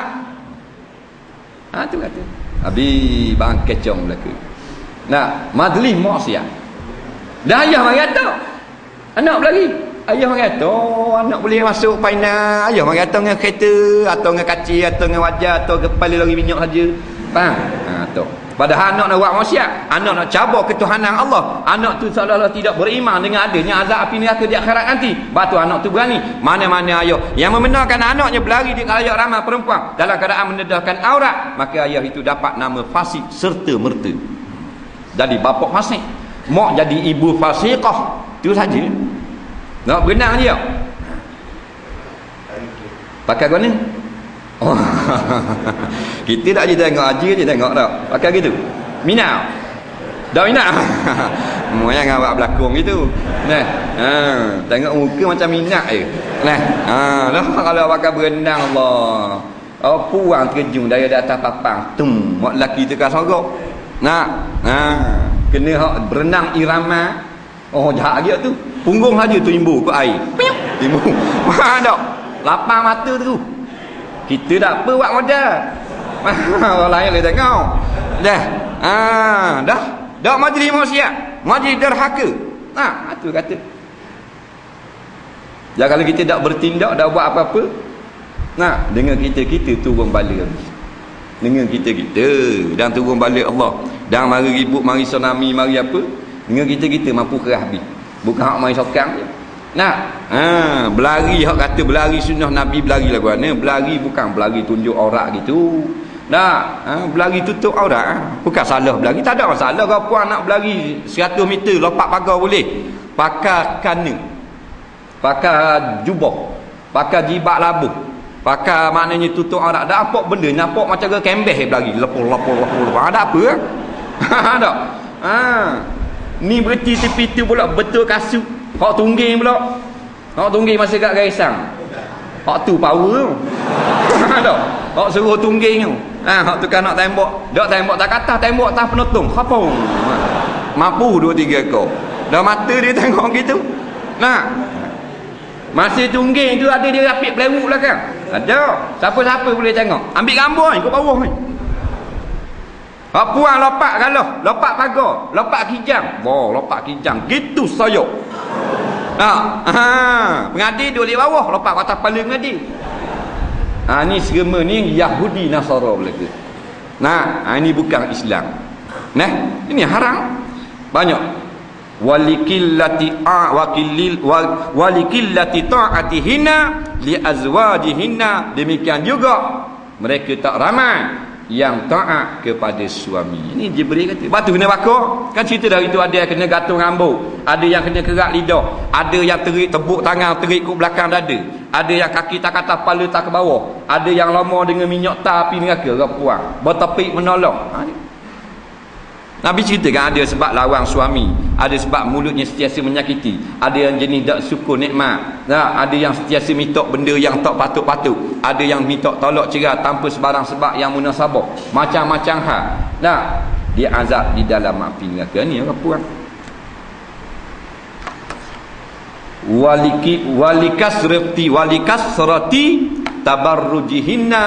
Tu kata. Habis bang kecong belaka. Nah, majlis maksiat. Dah ayah mari kata. Anak berlari. Ayah mari kata, anak boleh masuk final. Ayah mari kata dengan kereta atau dengan kaci atau dengan wajah atau kepala lari minyak saja. Faham? Tu. Padahal anak nak buat maksiat, anak nak cabar ketuhanan Allah, anak tu seolah-olah tidak beriman dengan adanya azab api neraka di akhirat nanti. Batu anak tu berani. Mana-mana ayah yang membenarkan anaknya berlari di khalayak ramai perempuan dalam keadaan mendedahkan aurat, maka ayah itu dapat nama fasik serta merta. Jadi bapa fasik, mak jadi ibu fasiqah. Itu saja. Nak berenang dia. Pakai guna? Oh. Kita tak je tengok haji je tengok tak. Pakai gitu. Minat. Dah minat. Moyang awak berlakon gitu. Nah. Tengok muka macam minat je. Nah. Dah kalau pakai berenang Allah. Puang terjun dari atas papang. Tum, mak lelaki tekan sorok. Nah. Kena hak berenang irama. Oh, jahat dia tu. Punggung saja tu imbu ke air. Imbu. Mana dak? Lapang mata tu. Kita tak apa buat modal. Orang lain boleh tengok. Dah. Dah majlis maksiat, majlis derhaka. Tu kata. Ya kalau kita tak bertindak, tak buat apa-apa. Dengan kita turun bala habis. Dengan kita dan turun bala Allah. Dan mari ribut, mari tsunami, mari apa? Dengan kita mampu kerah habis. Bukan hak mari sokang je. Berlari hak kata berlari sunnah Nabi, berlari lagu mana? Berlari bukan berlari tunjuk aurat gitu. Berlari tutup aurat. Bukan salah berlari, tak ada masalah. Kalau puan nak berlari 100 meter lompat pagar boleh. Pakai kana, pakai jubah, pakai jibak labuh, pakai maknanya tutup aurat. Dah apa benda nampak macam ke kembeh berlari lepul. Ada apa? Ada. Ni berarti tepi tu pula betul kasut. Hak tungging pula. Hak tungging masih kat garisang. Hak tu power tu. Tak. Hak suruh tungging tu. Hak tu kan nak tembak. Dak tembak tak kata, tembak tak penutung. Kapong. Mampu 2-3 ekor. Dah mata dia tengok gitu. Masih tungging tu ada dia rapik pelewuk belakang. Ada. Siapa-siapa boleh tengok. Ambil gambar ni kat bawah ni. Hak puang lompat galah, lompat pagar, lompat kijang. Lompat kijang. Gitu sayok. Pengadil duduk di bawah, lompat atas kepala pengadil. Ni serema ni Yahudi Nasara belaka. Ini bukan Islam. Ini haram. Banyak. Walikillati ta'atihinna li azwajihinna. Demikian juga mereka tak ramai yang taat kepada suami. Ini Jibril kata. Lepas tu kena bakar. Kan cerita dari tu ada yang kena gantung rambut, ada yang kena kerak lidah, ada yang terik tepuk tangan, terik ke belakang dada, ada yang kaki tak atas, kepala tak ke bawah, ada yang lama dengan minyak tar api neraka ke puang, bertepik menolong. Nabi ceritakan ada sebab lawan suami, ada sebab mulutnya sentiasa menyakiti, ada yang jenis tak syukur nikmat, ada yang sentiasa minta benda yang tak patut-patut, ada yang minta tolak cerai tanpa sebarang sebab yang munasabah, macam-macam hal. Dia azab di dalam api neraka. Ni apa puan? Walikasrati tabarrujihinna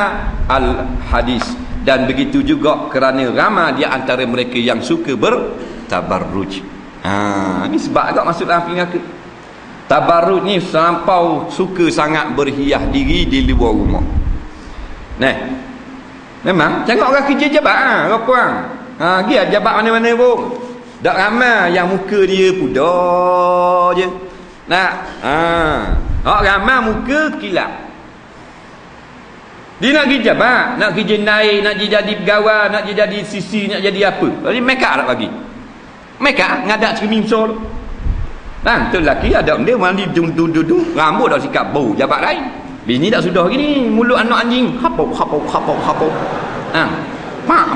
al hadis. Dan begitu juga kerana ramai di antara mereka yang suka bertabarruj. Ini sebab agak masuk dalam neraka. Tabarruj ni selampau suka sangat berhias diri di luar rumah. Memang tengok orang kerja jabat puang. Dia jabat mana-mana pun. Tak ramai yang muka dia pudar je. Ramai muka kilap. Dia nak pergi jabat, nak kerja naik, nak jadi pegawai, nak jadi sisi, nak jadi apa. Jadi make up tak bagi. Make up ngadak cermin sol. Tu lelaki ada dia mandi dung, rambut dah sikap bau jabat lain. Bini tak sudah gini, mulut anak anjing hapau.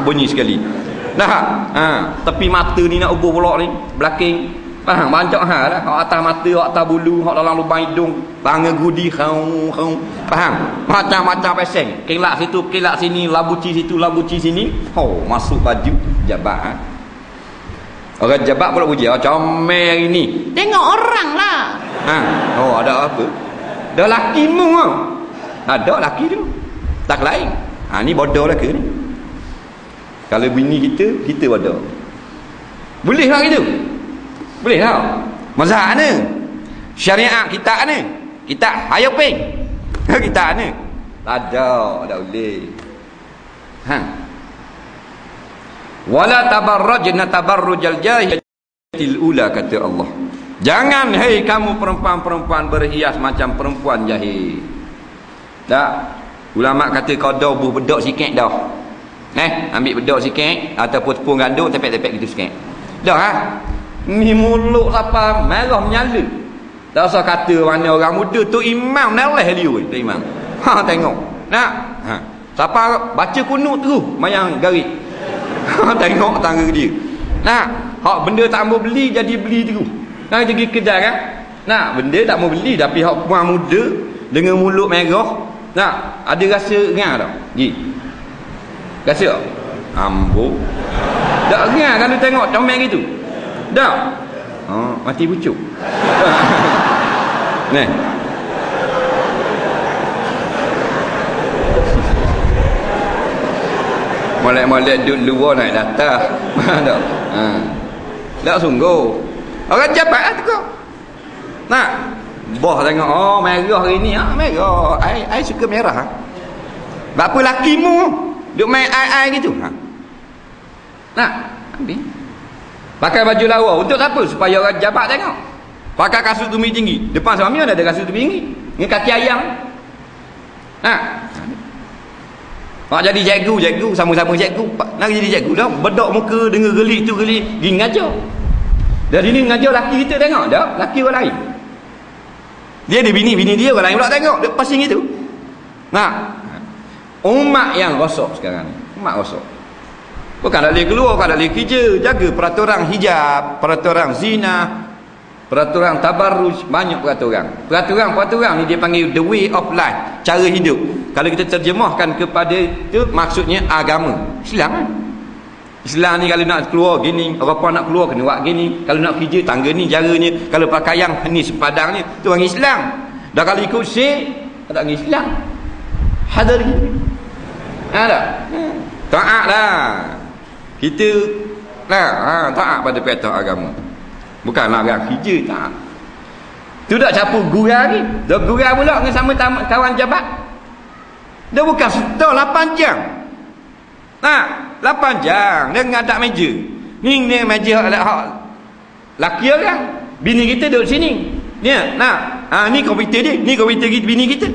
Bunyi sekali. Tepi mata ni nak ubur pulak ni, belakang. Faham banyak hal lah. Hak atas mata, hak atas bulu, hak dalam lubang hidung, bangga gudi, faham? Macam-macam peseng. Kelak situ, kelak sini, labuci situ, labuci sini. Masuk baju jabat. Orang jabat pula puji, comel hari ni. Tengok orang lah. Ada apa? Dah laki mu. Ada laki tu. Tak lain. Ni bodoh lah ke ni? Kalau bini kita bodoh. Boleh lah gitu? Boleh tak? Mazhab ni, syariat kita ni, kita ayo ping. Kita ni tak boleh. Wala tabarrajna tabarrujal jahiliyatil ula, kata Allah. Jangan hei kamu perempuan-perempuan berhias macam perempuan jahil. Tak. Ulama kata qada buh bedok sikit dah. Ambil bedok sikit ataupun tepung gandum tepek-tepek gitu sikit. Dah ni mulut siapa merah menyala. Tak usah kata mana orang muda tu imam neleh dia tu imam. Tengok. Siapa baca kunut terus mayang garik. Tengok tangga dia. Hak benda tak mau beli jadi beli terus. Pergi kedai kan. Benda tak mau beli tapi hak puan muda dengan mulut merah. Ada rasa ngah tak? Rasa tak? Ambo. Tak ngah kalau tengok comel gitu. Dah. Mati pucuk. Molek-molek duduk luar naik datang. Tak sungguh. Orang jabat lah tu kau. Boh tengok, merah hari ni. Merah. I suka merah. Berapa lakimu duk main ai gitu. Ambil. Pakai baju lawa untuk apa? Supaya orang jabat tengok. Pakai kasut tumit tinggi. Depan suami ada kasut tumit tinggi dengan kaki ayam. Nak jadi cikgu, sama-sama cikgu. Nak jadi cikgu dah. Bedok muka dengan gelik tu gelik. Pergi ngajar. Dari ni ngajar laki kita tengok dah. Laki orang lain. Dia ada bini dia orang lain pula tengok. Dia pasing itu. Umat yang rosak sekarang ni. Umat rosak. Bukan tak boleh keluar, tak boleh kerja. Jaga peraturan hijab, peraturan zina, peraturan tabarruj. Banyak peraturan. Peraturan ni dia panggil the way of life, cara hidup. Kalau kita terjemahkan kepada itu, maksudnya agama Islam kan? Islam ni kalau nak keluar gini, orang nak keluar kena buat gini. Kalau nak kerja tangga ni caranya. Kalau pakaian ni sepadang ni, tu orang Islam. Dah kalau ikut syekh, tak orang Islam. Hadar gitu. Tak? Taat lah. Kita taat pada perintah agama. Bukanlah agak kerja tak. Tu dak capu gurau ni. Dak gurau pula dengan sama kawan jabat. Dia bukan setah 8 jam. 8 jam dia ngadak meja. Ni meja hak laki orang. Bini kita duduk sini. Ni, ni komputer dia, ni komputer bini kita.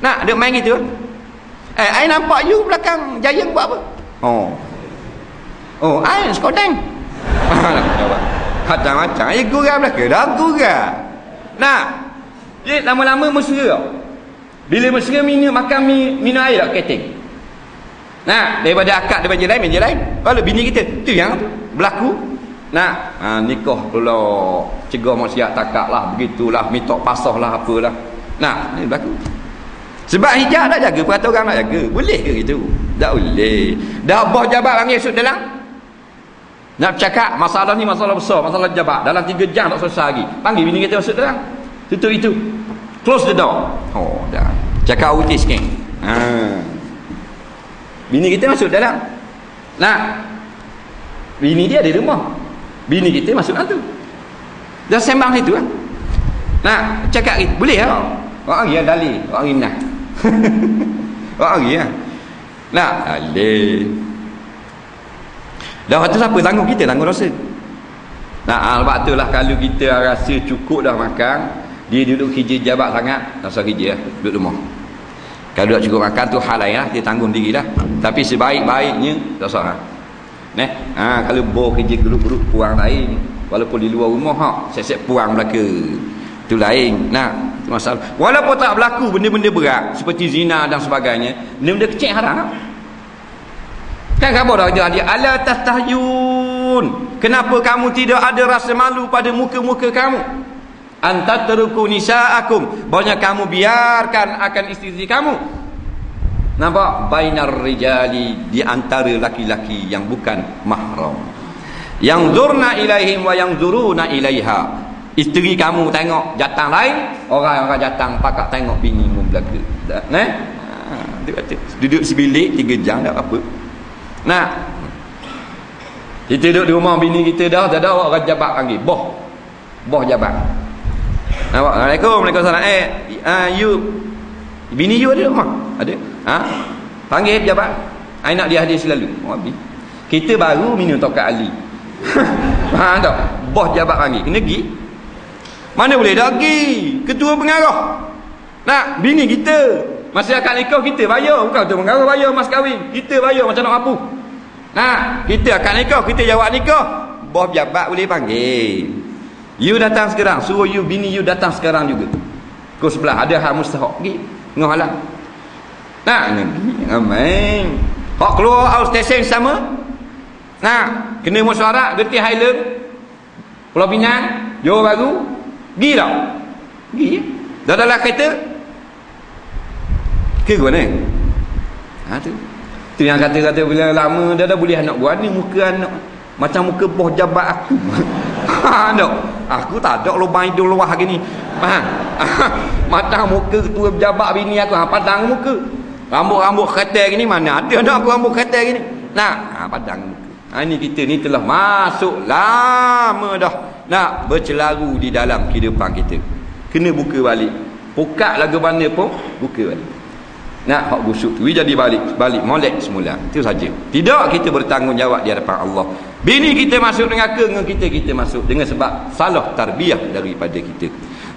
Dia main gitu. I nampak you belakang Giant buat apa? I Skodeng. Macam-macam. Gurau belakang. Dah gurau. Dia lama-lama mesra. Bila mesra makan minum air tak keting. Daripada akad daripada meja lain. Kalau bini kita tu yang berlaku. Nikah pula cegah maksiat takak lah, begitulah, mitok pasah lah, apalah. Ni berlaku. Sebab hijab nak jaga, peraturan nak jaga. Boleh ke gitu? Tak boleh. Dah bos jabat panggil sud dalam. Nak bercakap masalah ni masalah besar, masalah jabat. Dalam 3 jam tak selesai lagi. Panggil bini kita masuk dalam. Tutup itu. Close the door. Dah. Cakap autis sikit. Bini kita masuk dalam. Bini dia ada rumah. Bini kita masuk dalam tu. Dah sembang situ lah. Cakap ni boleh tak? Orang dia dalil, orang inah. Orang dia. Dalil. Dah waktu siapa tanggung kita, tanggung dosa. Sebab tu lah kalau kita rasa cukup dah makan, dia duduk kerja jabat sangat, tak usah kerja lah, duduk rumah. Kalau tak cukup makan tu hal lain lah, dia tanggung diri lah. Tapi sebaik-baiknya tak usah lah. Kalau bor kerja grup-grup puang lain, walaupun di luar rumah set-set puang belaka, tu lain. Itu masalah. Walaupun tak berlaku benda-benda berat seperti zina dan sebagainya, benda-benda kecil haram. Kan khabar dah dia ala tastahyun, kenapa kamu tidak ada rasa malu pada muka-muka kamu? Antatruku nisaakum, banyak kamu biarkan akan isteri kamu. Nampak? Bainar rijali, di antara laki-laki yang bukan mahram. Yang zurna ilaihim wa yang zuruna ilaiha. Isteri kamu tengok jatang lain, orang-orang jatang pakak tengok bini mu belaka. Dia kata duduk sebilik 3 jam tak apa. Kita duduk di rumah bini kita dah ada orang jabat panggil boh jabat. Nampak? Assalamualaikum, waalaikumsalam. You bini you ada rumah? Ada. Panggil jabat. I nak dia hadir selalu. Kita baru minum tokat Ali. Tak? Bos jabat panggil, kena pergi. Mana boleh dah pergi? Ketua pengarah. Bini kita. Masyarakat nikah kita bayar, bukan ketua pengarah bayar mas kahwin. Kita bayar macam nak mampu. Kita akan nikah, kita jawab nikah. Bos jabat boleh panggil. You datang sekarang, suruh you bini you datang sekarang juga. Kau sebelah ada hak mustahak pergi. Ngah halang. Amin. Hak keluar outstation sama. Kena mesyuarat Getih Highland, Pulau Pinang, Johor Bahru. Pergi tak? Pergi. Dah dalam kereta. Ke mana? Tu yang kata-kata bila lama dah boleh anak buat ni muka anak macam muka bos jabat aku. Aku tak ada lubang hidung luah gini. Macam muka ketua pejabat bini aku. Padang muka. Rambut-rambut ketel gini mana ada aku rambut ketel gini. Padang muka. Ini kita ni telah masuk lama dah nak bercelaru di dalam kehidupan kita. Kena buka balik. Pokak lagu mana pun buka balik. Hak busuk tu jadi balik molek semula. Itu saja. Tidak kita bertanggungjawab di hadapan Allah. Bini kita masuk neraka dengan kita masuk dengan sebab salah tarbiyah daripada kita.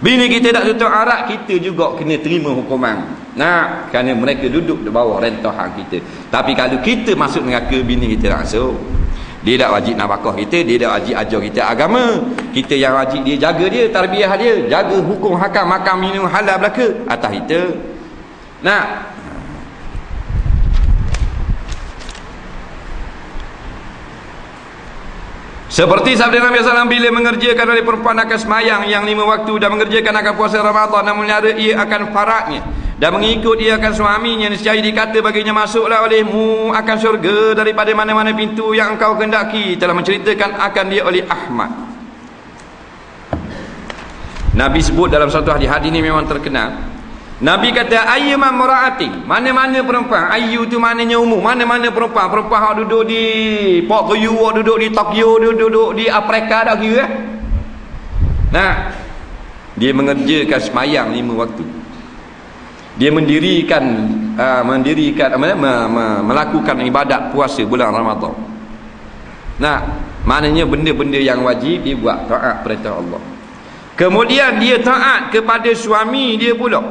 Bini kita tak tutup aurat, kita juga kena terima hukuman. Kerana mereka duduk di bawah rentahan kita. Tapi kalau kita masuk neraka, bini kita tak masuk. Dia tak wajib nafkah kita, dia tak wajib ajar kita agama. Kita yang wajib dia jaga dia, tarbiyah dia, jaga hukum hakam makan minum halal belaka atas kita. Seperti sabda Nabi SAW, bila mengerjakan oleh perempuan akan semayang yang 5 waktu dan mengerjakan akan puasa Ramadan dan memelihara ia akan faradnya dan mengikut ia akan suaminya, nescaya dikata baginya masuklah olehmu akan syurga daripada mana-mana pintu yang engkau kehendaki. Telah menceritakan akan dia oleh Ahmad. Nabi sebut dalam satu hadis ini memang terkenal. Nabi kata ayyuma mar'atin, mana-mana perempuan, ayyu tu maknanya umum, mana-mana perempuan hak duduk di Port Koyu, duduk di Tokyo, duduk di Afrika dah kira. Dia mengerjakan semayang 5 waktu. Dia melakukan ibadat puasa bulan Ramadan. Nah, maknanya benda-benda yang wajib dia buat, taat perintah Allah. Kemudian dia taat kepada suami dia pula.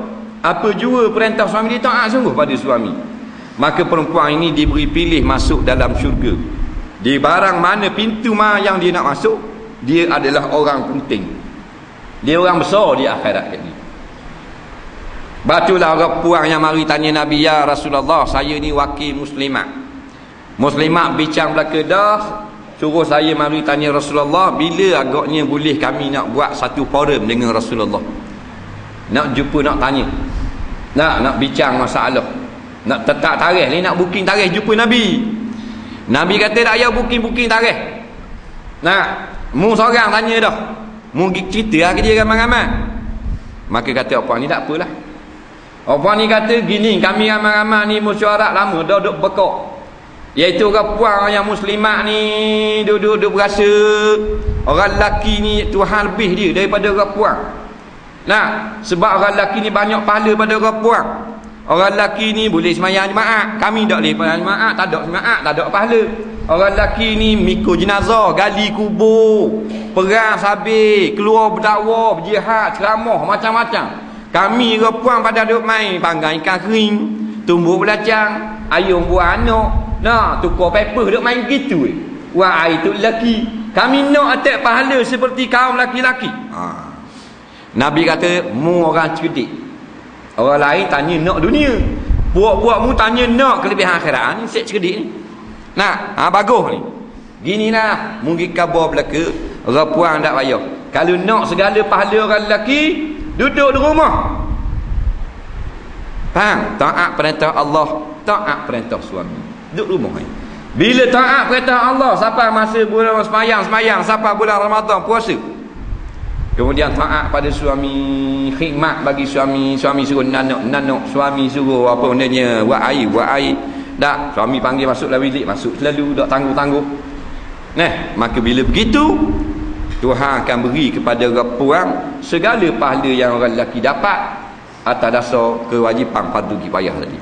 Apa jua perintah suami dia, taat sungguh pada suami. Maka perempuan ini diberi pilih masuk dalam syurga. Di barang mana pintu yang dia nak masuk, dia adalah orang penting. Dia orang besar di akhirat ni. Batulah orang puang yang mari tanya Nabi, ya Rasulullah, saya ni wakil muslimat. Muslimat bincang belaka dah, suruh saya mari tanya Rasulullah, bila agaknya boleh kami nak buat satu forum dengan Rasulullah. Nak jumpa, nak tanya. Nak bincang masalah. Nak tetap tarikh ni, nak booking tarikh jumpa Nabi. Nabi kata tak payah booking tarikh. Mu seorang tanya dah. Mu cerita ke dia ramai-ramai. Maka kata apa ni, tak apalah. Apa ni kata gini, kami ramai-ramai ni mesyuarat lama dah duduk bekok. Iaitu orang puang yang muslimat ni duduk berasa orang lelaki ni Tuhan lebih dia daripada orang puang. Sebab orang lelaki ni banyak pahala pada orang puang. Orang lelaki ni boleh semayang jemaah, kami tak boleh semayang jemaah, tak ada jemaah, tak ada pahala. Orang lelaki ni mikul jenazah, gali kubur, perang sabit, keluar berdakwah, berjihad, ceramah, macam-macam. Kami orang puang pada duduk main panggang ikan kering, tumbuh belacang, ayam buah anak, tukar paper duduk main gitu. Wah, itu lelaki. Kami nak atak pahala seperti kaum lelaki-lelaki. Nabi kata, mu orang cerdik. Orang lain tanya nak dunia, buat-buat mu tanya nak kelebihan akhirat. Ni set cerdik ni. Bagus ni. Ginilah mungkin khabar belaka orang puang tak payah. Kalau nak segala pahala orang lelaki, duduk di rumah. Faham? Taat perintah Allah, taat perintah suami. Duduk rumah ni. Bila taat perintah Allah, sampai masa bulan semayang, sampai bulan Ramadan puasa. Kemudian taat pada suami, khidmat bagi suami. Suami suruh nanok, suami suruh apa bendanya, buat air. Tak, suami panggil masuk dalam bilik, masuk selalu, tak tangguh-tangguh. Maka bila begitu, Tuhan akan beri kepada orang puang segala pahala yang orang lelaki dapat atas dasar kewajipan fardu kifayah tadi.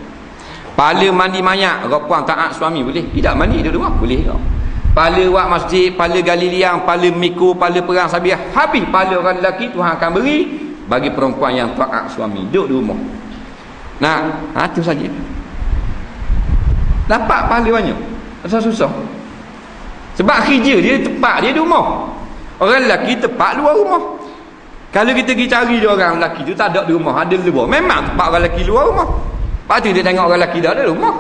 Pahala mandi mayat, orang puang taat suami boleh. Tidak mandi di rumah boleh kau. Pahala buat masjid, pahala gali liang, pahala mikul, pahala perang sabiah, habis pahala orang lelaki Tuhan akan beri bagi perempuan yang taat suami, duduk di rumah. Itu saja. Dapat pahala banyak. Susah. Sebab kerja dia tepat dia di rumah. Orang lelaki tepat luar rumah. Kalau kita pergi cari dia orang lelaki tu tak ada di rumah, ada luar. Memang tepat orang lelaki luar rumah. Lepas tu dia tengok orang lelaki dah ada di rumah.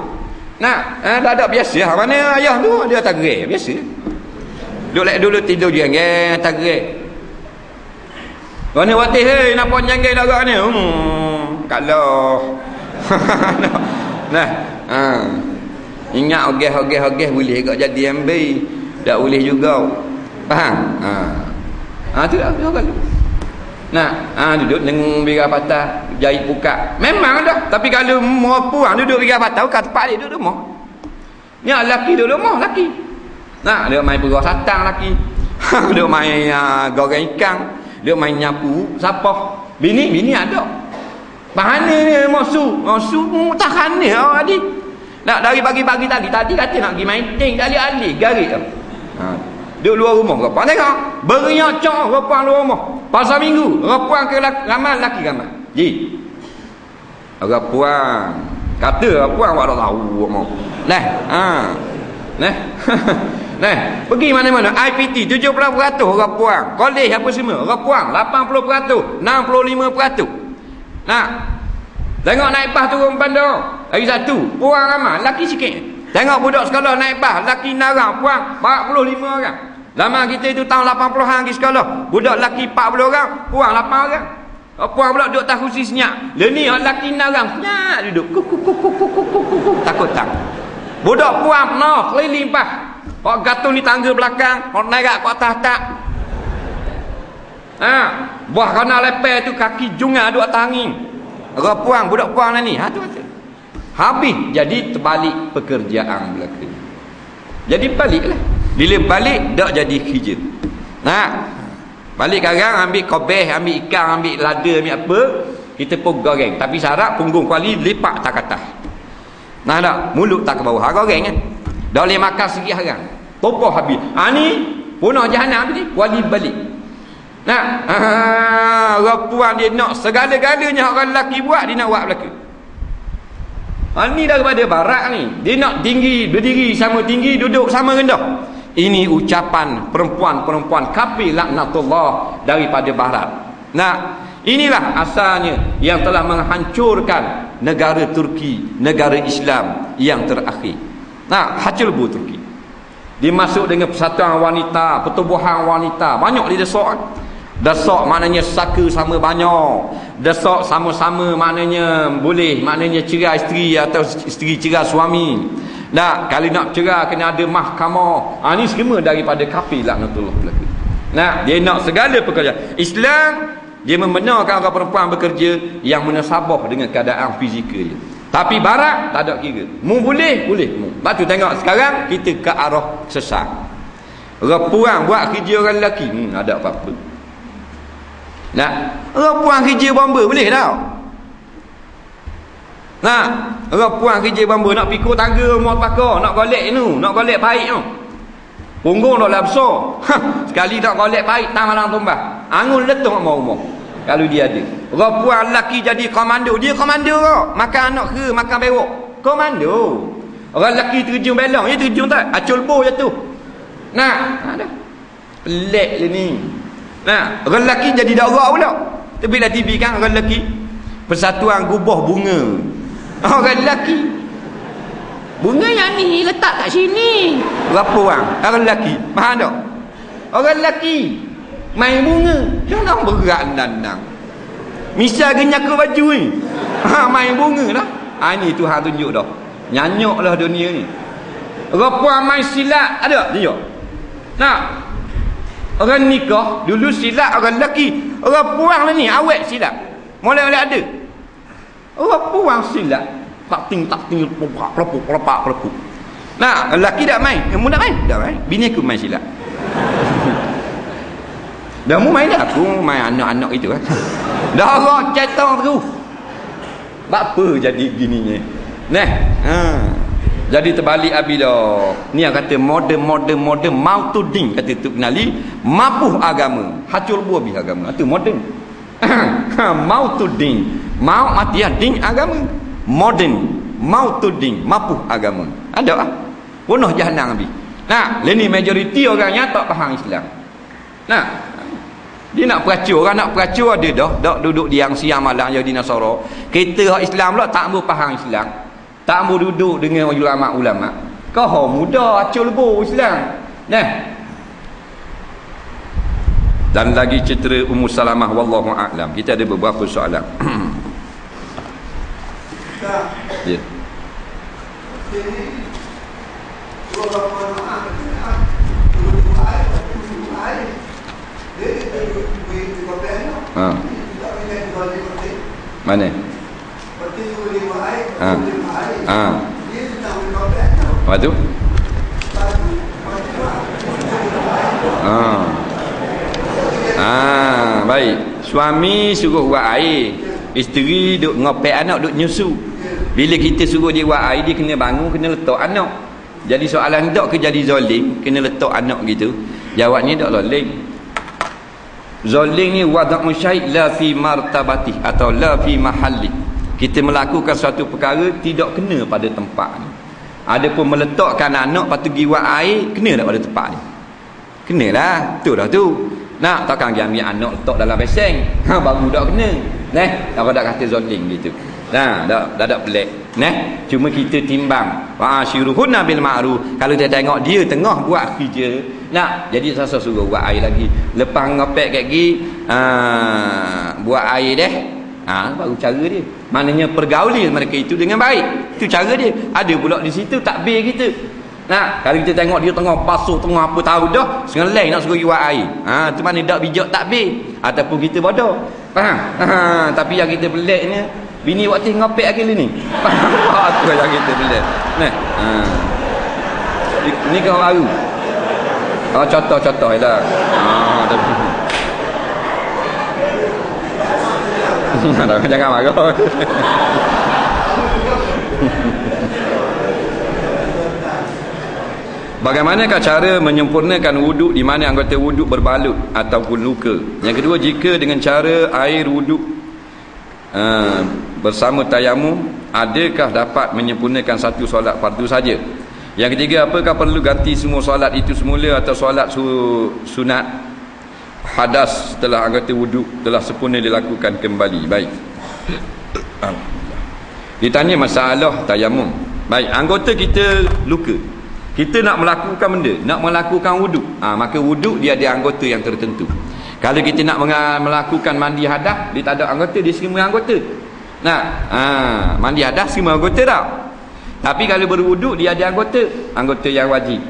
Tak ada biasa. Mana ayah tu dia tak gerai biasa. Dulu tidur je tak gerai. Mana watih nampak janggai darah ni. Kalau ingat ogeh boleh kau jadi MB. Tak boleh juga. Faham? Tu dah kalau. Duduk dengan bira patah, jahit buka. Memang dah. Tapi kalau mau puang duduk bira patah, bukan tempat dia duduk rumah. Ni lelaki duduk rumah, lelaki. Dia main perah satang lelaki. Dia main goreng ikan, dia main nyapu sapah. Bini ada. Bahana ni mosu tahan ni tadi. Dari pagi-pagi tadi kata nak pergi main ting, tak alih garik. Duduk luar rumah rapang tengok beriak cok rapang luar rumah pasal minggu rapang ke ramai lelaki ramai rapang kata rapang awak tak tahu mau pergi mana-mana IPT 70% rapang kolej apa semua rapang 80% 65%. Tengok naik bas turun bandar hari satu puang ramai lelaki sikit. Tengok budak sekolah naik bas lelaki narang puang 45 orang. Lama kita itu tahun 80-an pergi sekolah. Budak lelaki 40 orang, puang 8 orang. Puang pula duduk tak kursi senyap. Leni lelaki narang senyap duduk. Takut tak. Budak puang penuh keliling pas. Hok gatung di tangga belakang, hok naik ke atas tak. Buah kana lepeh tu kaki junga duk atas angin. Orang puang, budak puang ni. Tu. Habis jadi terbalik pekerjaan belaka. Jadi baliklah. Bila balik tak jadi kerja. Balik karang ambil kobeh, ambil ikan, ambil lada, ambil apa, kita pun goreng. Tapi syarat punggung kuali lepak tak atas. Nah tak, mulut tak ke bawah. Goreng kan. Dah boleh makan sikit harang. Topoh habis. Ni punah jahanam ni, kuali balik. Nah, orang puan dia nak segala-galanya orang lelaki buat, dia nak buat belaka. Ni daripada barat ni. Dia nak tinggi, berdiri sama tinggi, duduk sama rendah. Ini ucapan perempuan-perempuan kafir laknatullah daripada barat. Nah, inilah asalnya yang telah menghancurkan negara Turki, negara Islam yang terakhir. Nah, Hacılbu Turki. Dia masuk dengan persatuan wanita, pertubuhan wanita. Banyak dia desak. Desak maknanya saka sama banyak. Desak sama-sama maknanya boleh, maknanya cerai isteri atau isteri cerai suami. Nah, kalau nak cerai kena ada mahkamah. Ni semua daripada kafir laknatullah belaka. Nah, dia nak segala pekerjaan. Islam dia membenarkan orang perempuan bekerja yang munasabah dengan keadaan fizikal dia. Tapi barat tak ada kira. Mu boleh. Lepas tu tengok sekarang kita ke arah sesat. Orang perempuan buat kerja orang lelaki, ada apa-apa. Nah, orang puan kerja bomba boleh tau. Nah, orang puan kerja bomba nak pikul tangga rumah pakar, nak golek tu, nak golek paik tu. Punggung dah lah besar. Sekali tak golek paik tang malang tumbah. Angun letung mak rumah. Kalau dia ada. Orang puan lelaki jadi komando, dia komando kau. Makan anak ke, makan berok. Komando. Orang lelaki terjun belong, dia terjun tak? Hacılbu jatuh. Nah, ada. Pelik je ni. Nah, orang lelaki jadi darah pula. Tapi dah TV kan orang lelaki persatuan gubah bunga. Orang lelaki bunga yang ni letak kat sini. Berapa orang? Orang lelaki. Faham tak? Orang lelaki main bunga. Jangan berat nandang. Misal genyak ke baju ni. Main bunga dah. Ni Tuhan tunjuk dah. Nyanyoklah dunia ni. Orang puan main silat ada dia. Nah, orang nikah dulu silat orang lelaki. Orang puang lah ni awet silat. Mulai ada. Orang puang silat tak ting pelapuk. Nah, lelaki tak main. Kamu nak main? Tak main. Bini aku main silat. Dah mu main dah. Aku main anak-anak itu kan. Dah orang cetong terus. Apa jadi gininya? Jadi terbalik abila. Ni yang kata modern mau tu ding kata tu kenali mapuh agama. Hacılbu habis agama. Tu modern. Mau tu ding. Mau mati ding agama. Modern mau tu ding mapuh agama. Ada ah. Punah jahanam habis. Nah, ni majoriti orangnya tak faham Islam. Nah, dia nak peracur, orang nak peracur ada dah duduk diam siang malam jadi Nasara. Kita hak Islam pula tak mau faham Islam. Tak mau duduk dengan ulama-ulama. Kau muda Hacılbu Islam. Nah. Dan lagi cerita Ummu Salamah wallahu a'lam. Kita ada beberapa soalan. Ya. Mana? Apa tu? Baik. Suami suruh buat air, isteri duk ngopek anak, duk nyusu. Bila kita suruh dia buat air, dia kena bangun, kena letak anak. Jadi soalan tak ke jadi zalim, kena letak anak gitu. Jawabnya tak zalim. Zalim ni wada'u syai' la fi martabatih atau la fi mahalli. Kita melakukan suatu perkara tidak kena pada tempat ni. Adapun meletakkan anak lepas tu pergi buat air, kena tak pada tempat ni? Kenalah, tu dah tu. Nak takkan dia ambil anak letak dalam beseng. Baru tak kena. Kalau tak kata zalim gitu. Dah pelik. Cuma kita timbang. Wa ashiruhunna bil ma'ruf. Kalau dia tengok dia tengah buat kerja, jadi sasa suruh buat air lagi. Lepas ngopek kat gigi, buat air deh. Baru cara dia. Maknanya pergauli mereka itu dengan baik. Itu cara dia. Ada pula di situ takbir kita. Kalau kita tengok dia tengah basuh, tengah apa tahu dah, sengelai nak suruh buat air. Tu mana dak bijak takbir ataupun kita bodoh. Faham? Tapi yang kita peliknya bini waktu ngopek akhir ni. Apa yang kita pelik. Ni kau baru. Contoh-contoh lah. Jangan marah. Bagaimanakah cara menyempurnakan wuduk di mana anggota wuduk berbalut ataupun luka? Yang kedua, jika dengan cara air wuduk bersama tayamum, adakah dapat menyempurnakan satu solat fardu saja? Yang ketiga, apakah perlu ganti semua solat itu semula atau solat sunat hadas setelah anggota wuduk telah sempurna dilakukan kembali? Baik. Ditanya masalah tayamum. Baik, anggota kita luka. Kita nak melakukan benda, nak melakukan wuduk, maka wuduk dia ada anggota yang tertentu. Kalau kita nak melakukan mandi hadas, dia tak ada anggota, dia semua anggota. Mandi hadas semua anggota tak? Tapi kalau berwuduk dia ada anggota yang wajib.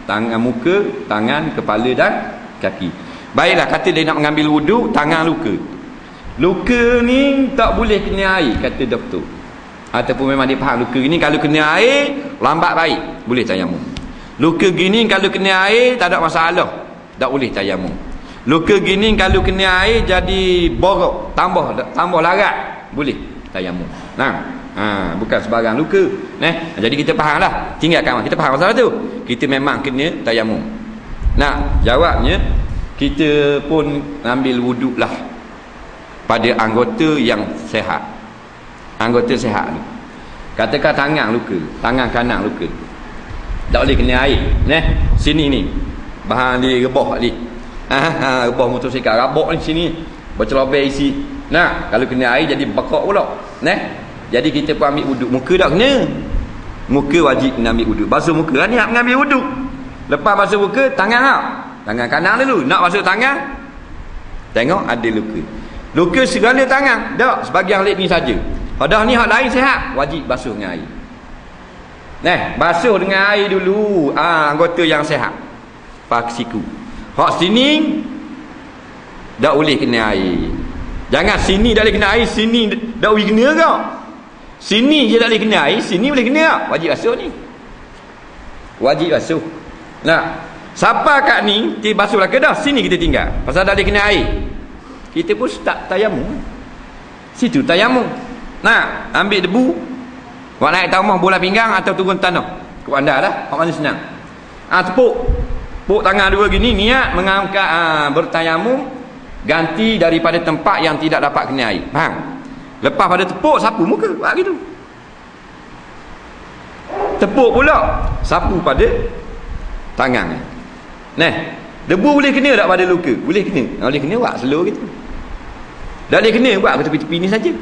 Tangan, muka, tangan, kepala dan kaki. Baiklah, kata dia nak mengambil wuduk, tangan luka. Luka ni tak boleh kena air, kata doktor. Ataupun memang dia faham luka ni kalau kena air lambat baik, boleh tayamum. Luka gini kalau kena air tak ada masalah, tak boleh tayamum. Luka gini kalau kena air jadi borok, tambah larat, boleh tayamum. Bukan sebarang luka. Jadi kita fahamlah. Tinggalkan kita faham masalah tu. Kita memang kena tayamum. Jawabnya kita pun ambil wuduklah pada anggota yang sehat. Anggota sehat ni. Katakan tangan luka, tangan kanan luka. Tak boleh kena air. Sini ni. Bahan dia rebah ni. Rebah motosikal rabak ni sini. Bercelobel isi. Kalau kena air jadi bakar pula. Jadi kita pun ambil wuduk. Muka tak kena. Muka wajib kena ambil wuduk. Basuh muka ni nak mengambil wuduk. Lepas basuh muka, tangan tak? Tangan kanan dulu. Nak basuh tangan, tengok ada luka. Luka segala tangan. Tak, sebagian lip ni saja. Pada ni hak lain sihat, wajib basuh dengan air. Basuh dengan air dulu anggota yang sihat. Pak siku. Hak sini tak boleh kena air. Jangan sini tak boleh kena air, sini tak boleh kena ke? Sini je tak boleh kena air, sini boleh kena tak? Wajib basuh ni. Wajib basuh. Siapa kat ni kita basuhlah ke dah, sini kita tinggal. Pasal tak boleh kena air. Kita pun start tayamum. Situ tayamum. Ambil debu, buat naik tamah bola pinggang atau turun tanah. Kau anda lah, hak mana senang. Tepuk tangan dua gini, niat mengangkat bertayamum, ganti daripada tempat yang tidak dapat kena air. Faham? Lepas pada tepuk, sapu muka, buat gitu. Tepuk pula, sapu pada tangan. Debu boleh kena tak pada luka? Boleh kena. Boleh kena, buat slow gitu. Tak boleh kena, buat ke tepi-tepi ni saja.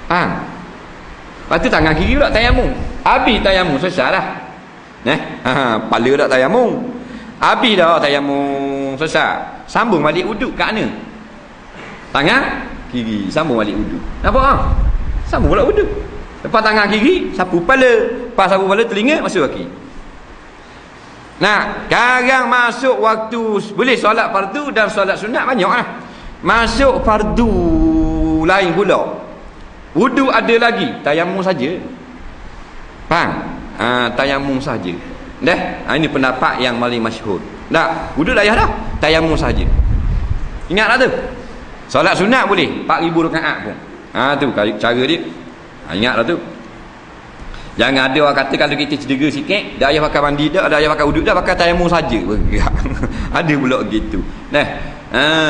Lepas tu tangan kiri pula tayamum. Habis tayamum, selesai lah. Kepala tak tayamum. Habis dah tayamum, selesai. Sambung balik wuduk kat mana? Tangan kiri, sambung balik wuduk. Nampak sambung pula wuduk. Lepas tangan kiri, sapu kepala. Lepas sapu kepala, telinga, masuk kaki. Sekarang masuk waktu boleh solat fardu dan solat sunat banyak lah. Masuk fardu lain pula. Wuduk ada lagi, tayamum saja. Faham? Tayamum saja. Ini pendapat yang paling masyhur. Wuduk dah dah, tayamum saja. Ingat tak tu? Solat sunat boleh 4000 rakaat pun. Tu cara dia. Ingatlah tu. Jangan ada orang kata kalau kita cedera sikit, dah payah pakai mandi dah payah pakai wuduk dah, pakai tayamum saja. Ada pula gitu.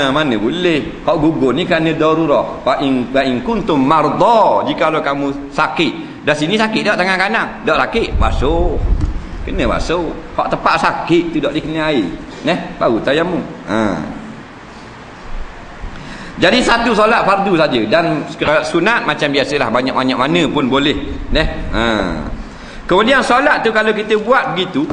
Mana boleh. Hak gugur ni kerana darurah. Fa in kuntum marda, jikalau kamu sakit. Dah sini sakit tak tangan kanan? Tak sakit, basuh. Kena basuh. Hak tepat sakit tu tak dikena air. Baru tayamum. Jadi satu solat fardu saja, dan sunat macam biasalah, banyak-banyak mana pun boleh. Kemudian solat tu kalau kita buat begitu,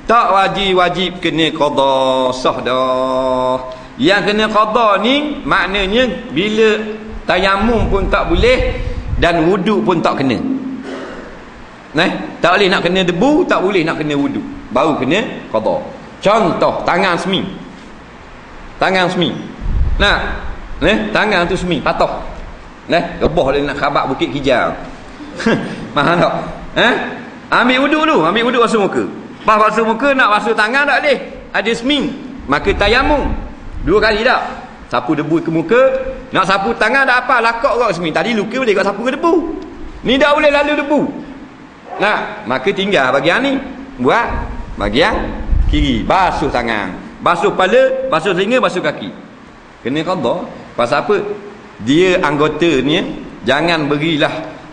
tak wajib kena qada, sah dah. Yang kena qada ni maknanya bila tayamum pun tak boleh dan wuduk pun tak kena. Tak boleh nak kena debu, tak boleh nak kena wuduk, baru kena qada. Contoh tangan semi. Tangan semi. Tangan tu semi patah. Rebah dia nak khabar Bukit Hijau. Faham tak? Ambil wuduk dulu, ambil wuduk basuh muka. Pas basuh muka nak basuh tangan tak boleh. Ada semi. Maka tayamum. 2 kali tak? Sapu debu ke muka, Nak sapu tangan dah apa lakak orang sini. Tadi luka boleh kau sapu ke debu. Ni dah boleh lalu debu. Nah, maka tinggal bagian ni. Buat bagian kiri. Basuh tangan. Basuh kepala, basuh telinga, basuh kaki. Kena qada. Pasal apa? Dia anggotanya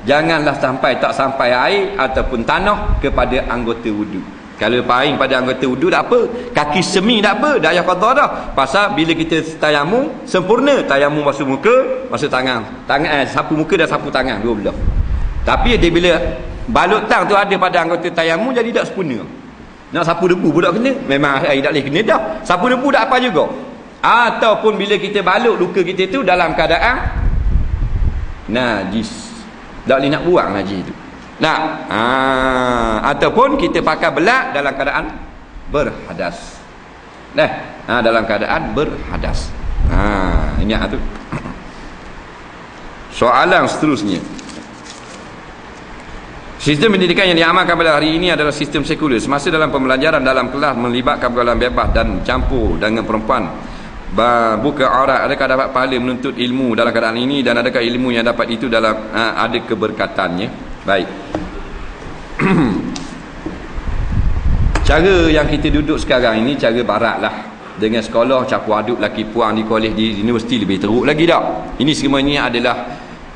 janganlah tak sampai air ataupun tanah kepada anggota wudu. Kalau paling pada anggota wudu tak apa, kaki semi tak apa, dah payah qada dah. Pasal bila kita tayamum sempurna, tayamum basuh muka, basuh tangan. Sapu muka dan sapu tangan dua belah. Tapi dia bila balut tang tu ada pada anggota tayamum jadi tak sempurna. Nak sapu debu pun tak kena. Memang air tak boleh kena dah. Sapu debu tak apa juga. Ataupun bila kita balut luka kita tu dalam keadaan najis, tak boleh nak buang najis tu. Nah, ataupun kita pakai belak dalam keadaan berhadas. Dalam keadaan berhadas. Ini tu. Soalan seterusnya. Sistem pendidikan yang diamalkan pada hari ini adalah sistem sekular. Semasa dalam pembelajaran dalam kelas melibatkan pergaulan bebas dan campur dengan perempuan buka aurat, adakah dapat pahala menuntut ilmu dalam keadaan ini, dan adakah ilmu yang dapat itu dalam ada keberkatannya? Baik. Cara yang kita duduk sekarang ini cara barat lah. Dengan sekolah campur aduk laki puang di kolej, di universiti lebih teruk lagi tak? Ini semuanya adalah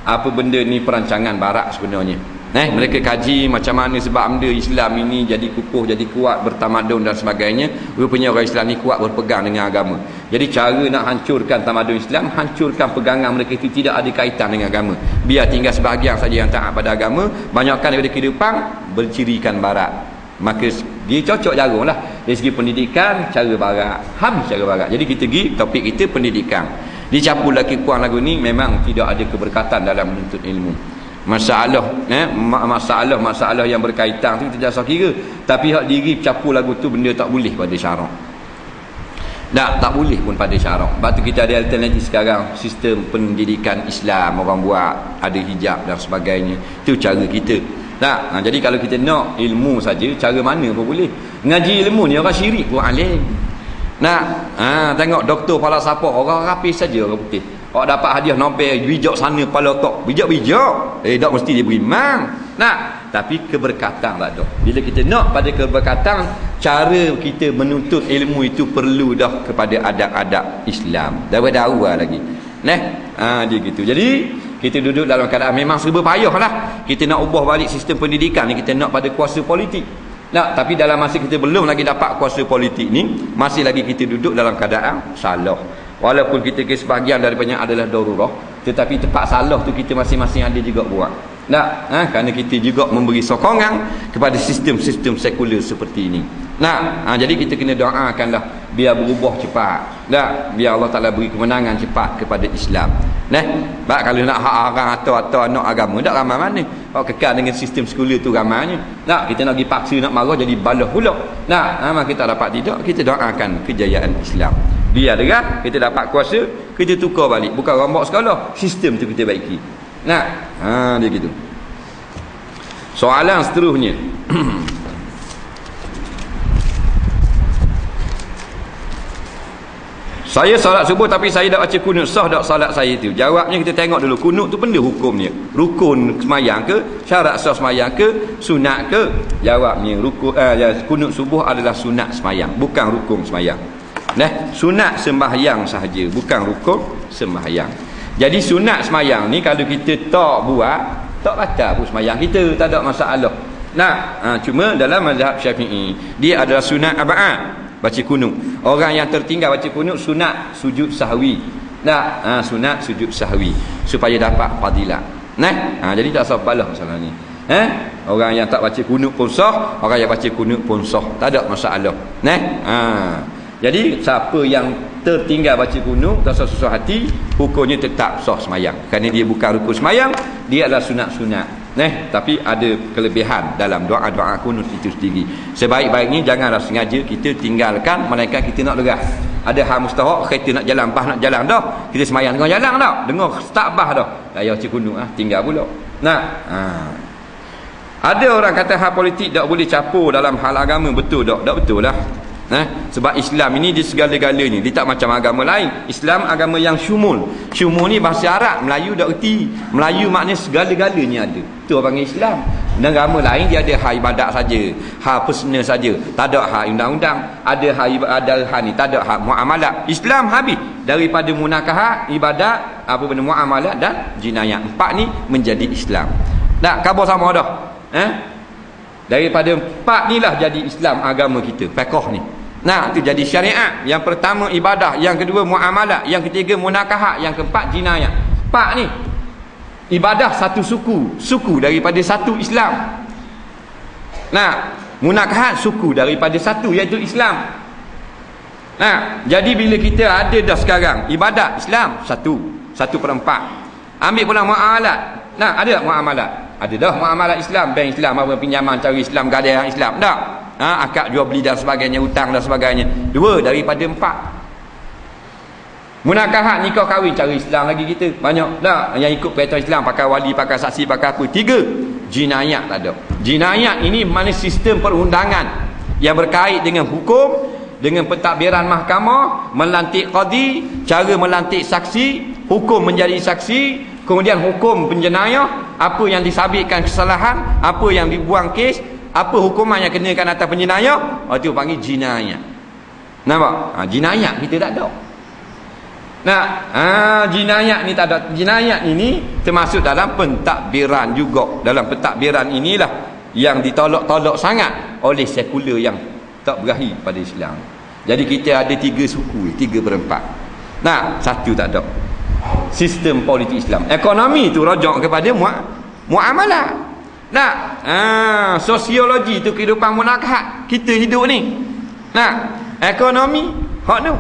apa benda ni, perancangan barat sebenarnya. Mereka kaji macam mana sebab benda Islam ini jadi kukuh, jadi kuat, bertamadun dan sebagainya. Rupanya orang Islam ni kuat berpegang dengan agama. Jadi cara nak hancurkan tamadun Islam, hancurkan pegangan mereka itu tidak ada kaitan dengan agama. Biar tinggal sebahagian saja yang taat pada agama, banyakkan daripada kehidupan bercirikan barat. Maka dia cocok jarum lah. Dari segi pendidikan, cara barat, habis cara barat. Jadi kita pergi topik kita pendidikan. Dicampur laki puang lagu ni memang tidak ada keberkatan dalam menuntut ilmu. Masalah yang berkaitan tu kita tak kira, tapi hak diri capur lagu tu benda tak boleh pada syarak. Tak boleh pun pada syarak. Sebab tu kita ada alternatif sekarang, sistem pendidikan Islam orang buat, ada hijab dan sebagainya. Itu cara kita. Jadi kalau kita nak ilmu saja, cara mana pun boleh. Ngaji ilmu ni orang syirik pun alim. Tengok doktor kepala siapa, orang rapis saja orang putih. Orang dapat hadiah Nobel, bijak sana kepala otak. Bijak. Tak mesti dia beriman. Tapi keberkatan tak ada. Bila kita nak pada keberkatan, cara kita menuntut ilmu itu perlu dah kepada adab-adab Islam. Daripada awal lagi. Dia gitu. Jadi kita duduk dalam keadaan memang serba payah lah. Kita nak ubah balik sistem pendidikan ni, kita nak pada kuasa politik. Tapi dalam masa kita belum lagi dapat kuasa politik ni, masih lagi kita duduk dalam keadaan salah. Walaupun kita ke sebahagian daripadanya adalah darurah, tetapi tempat salah tu kita masing-masing ada juga buat. Kerana kita juga memberi sokongan kepada sistem-sistem sekular seperti ini. Jadi kita kena doakanlah biar berubah cepat. Biar Allah Ta'ala beri kemenangan cepat kepada Islam. Sebab kalau nak hak orang atau anak agama, tak ramai mana. Kalau kekal dengan sistem sekular tu ramainya. Kita nak pergi paksa nak marah jadi balah pula. Maka kita dapat tidak, kita doakan kejayaan Islam. Biar dengar, kita dapat kuasa, kita tukar balik. Bukan rombak sekolah, sistem tu kita baiki. Dia gitu. Soalan seterusnya. Saya solat subuh tapi saya dah baca kunut, sah tak solat saya tu? Jawabnya kita tengok dulu, kunut tu benda hukumnya. Rukun semayang ke? Syarat sah semayang ke? Sunat ke? Jawabnya kunut subuh adalah sunat semayang, bukan rukun semayang. Sunat sembahyang sahaja, bukan rukun sembahyang. Jadi sunat semayang ni kalau kita tak buat, tak batal pun semayang kita, tak ada masalah. Cuma dalam mazhab Syafi'i, dia adalah sunat aba'ah, baca kunut. Orang yang tertinggal baca kunut sunat sujud sahwi. Sunat sujud sahwi supaya dapat fadilah. Jadi tak sah balah masalah ni. Orang yang tak baca kunut pun sah, orang yang baca kunut pun sah, tak ada masalah. Jadi siapa yang tertinggal baca kunut tak susah hati, hukumnya tetap sah semayang. Kerana dia bukan rukun semayang, dia adalah sunat-sunat. Tapi ada kelebihan dalam doa-doa kunut itu sendiri. Sebaik-baiknya janganlah sengaja kita tinggalkan, melainkan kita nak lerah. Ada hal mustahak, kita nak jalan bah, nak jalan dah, kita semayang dengan jalan dah, dengar start bah dah, ayah baca kunut tinggal pula. Ada orang kata hal politik tak boleh campur dalam hal agama, betul tak? Tak betul lah. Sebab Islam ini di segala-galanya, dia tak macam agama lain. Islam agama yang syumul. Syumul ni bahasa Arab, Melayu dak erti. Melayu maknanya segala-galanya ada. Tu orang panggil Islam. Dan agama lain dia ada hak ibadat saja, hak personal saja, tak ada hak undang-undang. Ada hak ni, tak ada hak muamalat. Islam habis daripada munakahat, ibadat, apa benda muamalat dan jinayat. 4 ni menjadi Islam. Tak khabar sama dah. Daripada 4 ni lah jadi Islam agama kita, fiqh ni. Itu jadi syariat. Yang pertama ibadah, yang kedua muamalat, yang ketiga munakahat, yang keempat jinayat. 4 ni. Ibadah satu suku daripada satu Islam. Munakahat suku daripada satu, iaitu Islam. Jadi bila kita ada dah sekarang ibadat Islam 1/4. Ambil pula muamalat. Ada tak muamalat? Ada dah muamalat Islam, bank Islam, apa pinjaman cara Islam, gadaian Islam. Tak. Akad jual beli dan sebagainya, hutang dan sebagainya. 2 daripada 4. Munakahat, nikah kahwin cara Islam lagi kita. Banyak tak yang ikut peraturan Islam, pakai wali, pakai saksi, pakai apa. 3 jinayat tak ada. Jinayat ini mana sistem perundangan yang berkait dengan hukum, dengan pentadbiran mahkamah, melantik qadi, cara melantik saksi, hukum menjadi saksi, kemudian hukum penjenayah, apa yang disabitkan kesalahan, apa yang dibuang kes, apa hukuman yang kenakan atas penjenayah, itu panggil jinayat. Nampak? Jinayat kita tak ada. Jinayat ni tak ada. Jinayat ini termasuk dalam pentadbiran juga. Dalam pentadbiran inilah yang ditolak-tolak sangat oleh sekular yang tak berahi pada Islam. Jadi kita ada 3 suku, 3/4. 1 tak ada. Sistem politik Islam. Ekonomi tu rujuk kepada muamalah. Sosiologi tu kehidupan munakahat kita hidup ni. Ekonomi hak tu.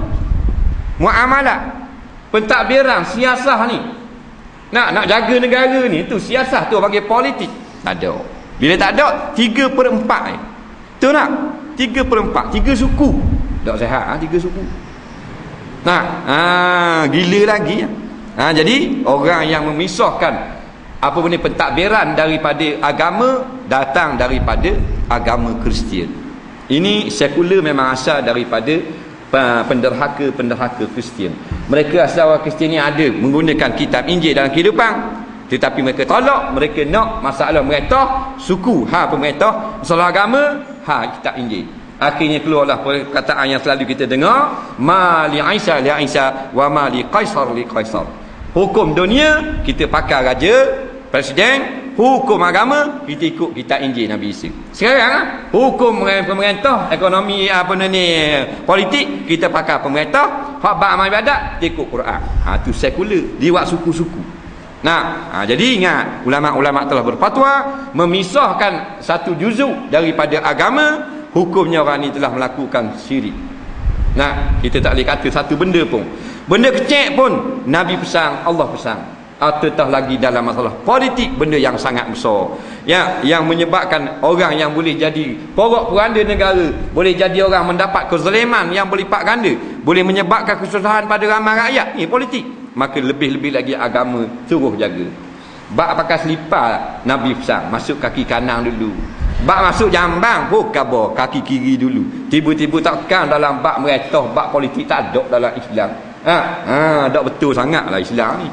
Muamalah, pentadbiran, siasah ni. Nak jaga negara ni, tu siasah tu bagi politik. Tak ada. Bila tak ada 3/4 ni. Tu 3/4, 3 suku. Tak sihat 3 suku. Gila lagi. Jadi orang yang memisahkan apa benda pentadbiran daripada agama, datang daripada agama Kristian. Ini sekular memang asal daripada penderhaka Kristian. Mereka asal orang Kristian ni ada menggunakan kitab Injil dalam kehidupan, tetapi mereka tolak, mereka nak masalah mereka suku, pemerintah, masalah agama, kitab Injil. Akhirnya keluarlah perkataan yang selalu kita dengar, ma li Isa li Isa wa ma li Qaisar li Qaisar. Hukum dunia kita pakai raja, presiden. Hukum agama kita ikut kitab Injil Nabi Isa. Sekarang hukum pemerintah, ekonomi politik kita pakai pemerintah. Hak amal ibadat kita ikut Quran. Tu sekular, dia buat suku-suku. Jadi ingat, ulama-ulama telah berfatwa memisahkan satu juzuk daripada agama. Hukumnya orang ni telah melakukan syirik. Kita tak boleh kata satu benda pun. Benda kecil pun Nabi pesan, Allah pesan. Tetap lagi dalam masalah politik, benda yang sangat besar, yang menyebabkan orang yang boleh jadi porak poranda negara, boleh jadi orang mendapat kezaliman yang berlipat ganda, boleh menyebabkan kesusahan pada ramai rakyat. Ni politik. Maka lebih-lebih lagi agama suruh jaga. Bak pakai selipar, Nabi pesan masuk kaki kanan dulu. Bak masuk jambang pun khabar kaki kiri dulu. Tiba-tiba takkan dalam bak meretah, bak politik tak ada dalam Islam. Tak betul sangatlah Islam ni.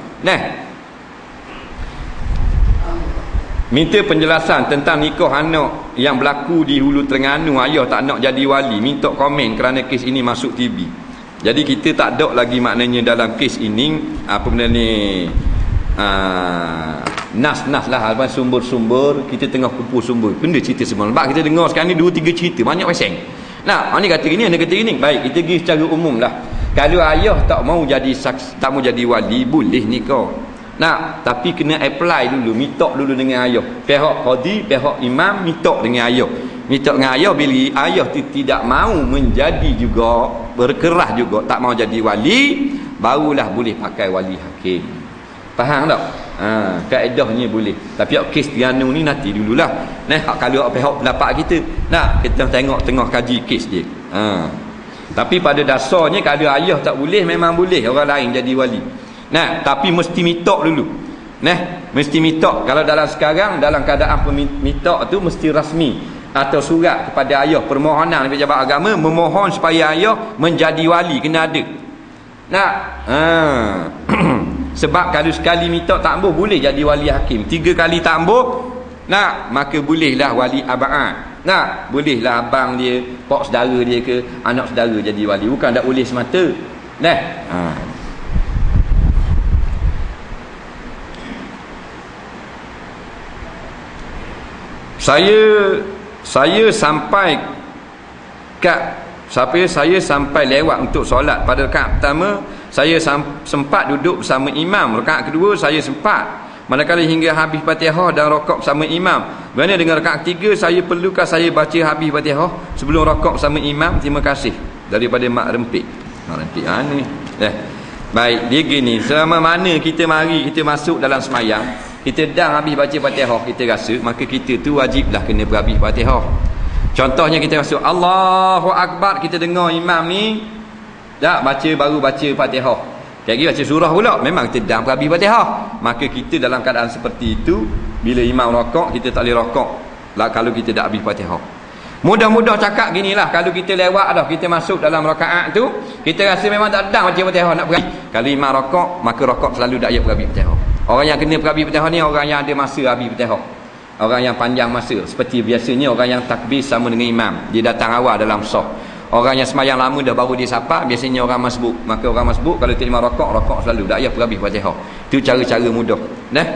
Minta penjelasan tentang nikah anak yang berlaku di Hulu Terengganu, ayah tak nak jadi wali, minta komen kerana kes ini masuk TV. Jadi kita tak ada lagi maknanya dalam kes ini apa benda ni, nas-nas lah, sumber-sumber, kita tengah kumpul sumber benda cerita semua. Sebab kita dengar sekarang ni 2-3 cerita banyak peseng. Ni kata gini, anda kata gini. Baik, kita pergi secara umum lah. Kalau ayah tak mau jadi wali, boleh nikah. Tapi kena apply dulu, minta dulu dengan ayah. Pihak qadi, pihak imam minta dengan ayah. Minta dengan ayah, bila ayah tu tidak mau menjadi juga, berkerah juga tak mau jadi wali, barulah boleh pakai wali hakim. Faham tak? Kaedahnya boleh. Tapi kes Terengganu ni nanti dululah. Kalau pihak pendapat kita, kita tengok tengah kaji kes dia. Tapi pada dasarnya kalau ayah tak boleh, memang boleh orang lain jadi wali. Tapi mesti minta dulu. Mesti minta. Kalau dalam sekarang, dalam keadaan minta tu mesti rasmi. atau surat kepada ayah, permohonan pejabat agama memohon supaya ayah menjadi wali, kena ada. Nak sebab kalau sekali minta tak ambuh boleh jadi wali hakim, 3 kali tak ambuh, nak maka bolehlah wali abang. Nak bolehlah abang dia, pak saudara dia ke anak saudara jadi wali, bukan tak boleh semata. Nah, saya sampai saya sampai lewat untuk solat pada rakaat pertama. Saya sempat duduk bersama imam. Rakaat kedua saya sempat, manakala hingga habis Fatihah dan rakaat bersama imam. Kerana dengan rakaat ketiga saya perlukah saya baca habis Fatihah sebelum rakaat bersama imam? Terima kasih. Daripada Mak Rempik. Mak Rempik ni. Baik, dia gini, selama mana kita mari kita masuk dalam semayang, kita dah habis baca Fatihah, kita rasa, maka kita tu wajiblah kena berhabis Fatihah. Contohnya kita masuk Allahu Akbar, kita dengar imam ni dah baru baca Fatihah, lagi baca surah pula, memang kita dah berhabis Fatihah, maka kita dalam keadaan seperti itu, bila imam rakaat kita tak boleh rakaat lah kalau kita dah habis Fatihah. Mudah-mudah cakap ginilah, kalau kita lewat dah, kita masuk dalam rakaat tu, kita rasa memang tak dah baca Fatihah nak berhabis, kalau imam rakaat, maka rakaat selalu dak ayat berhabis Fatihah. Orang yang kena berhabis Fatihah ni orang yang ada masa habis Fatihah, orang yang panjang masa. Seperti biasanya orang yang takbir sama dengan imam, dia datang awal dalam saf. Orang yang semayang lama dah baru dia sapa, biasanya orang masbuk. Maka orang masbuk kalau terima rakaat selalu dak ayat berhabis Fatihah. Itu cara-cara mudah. Nah.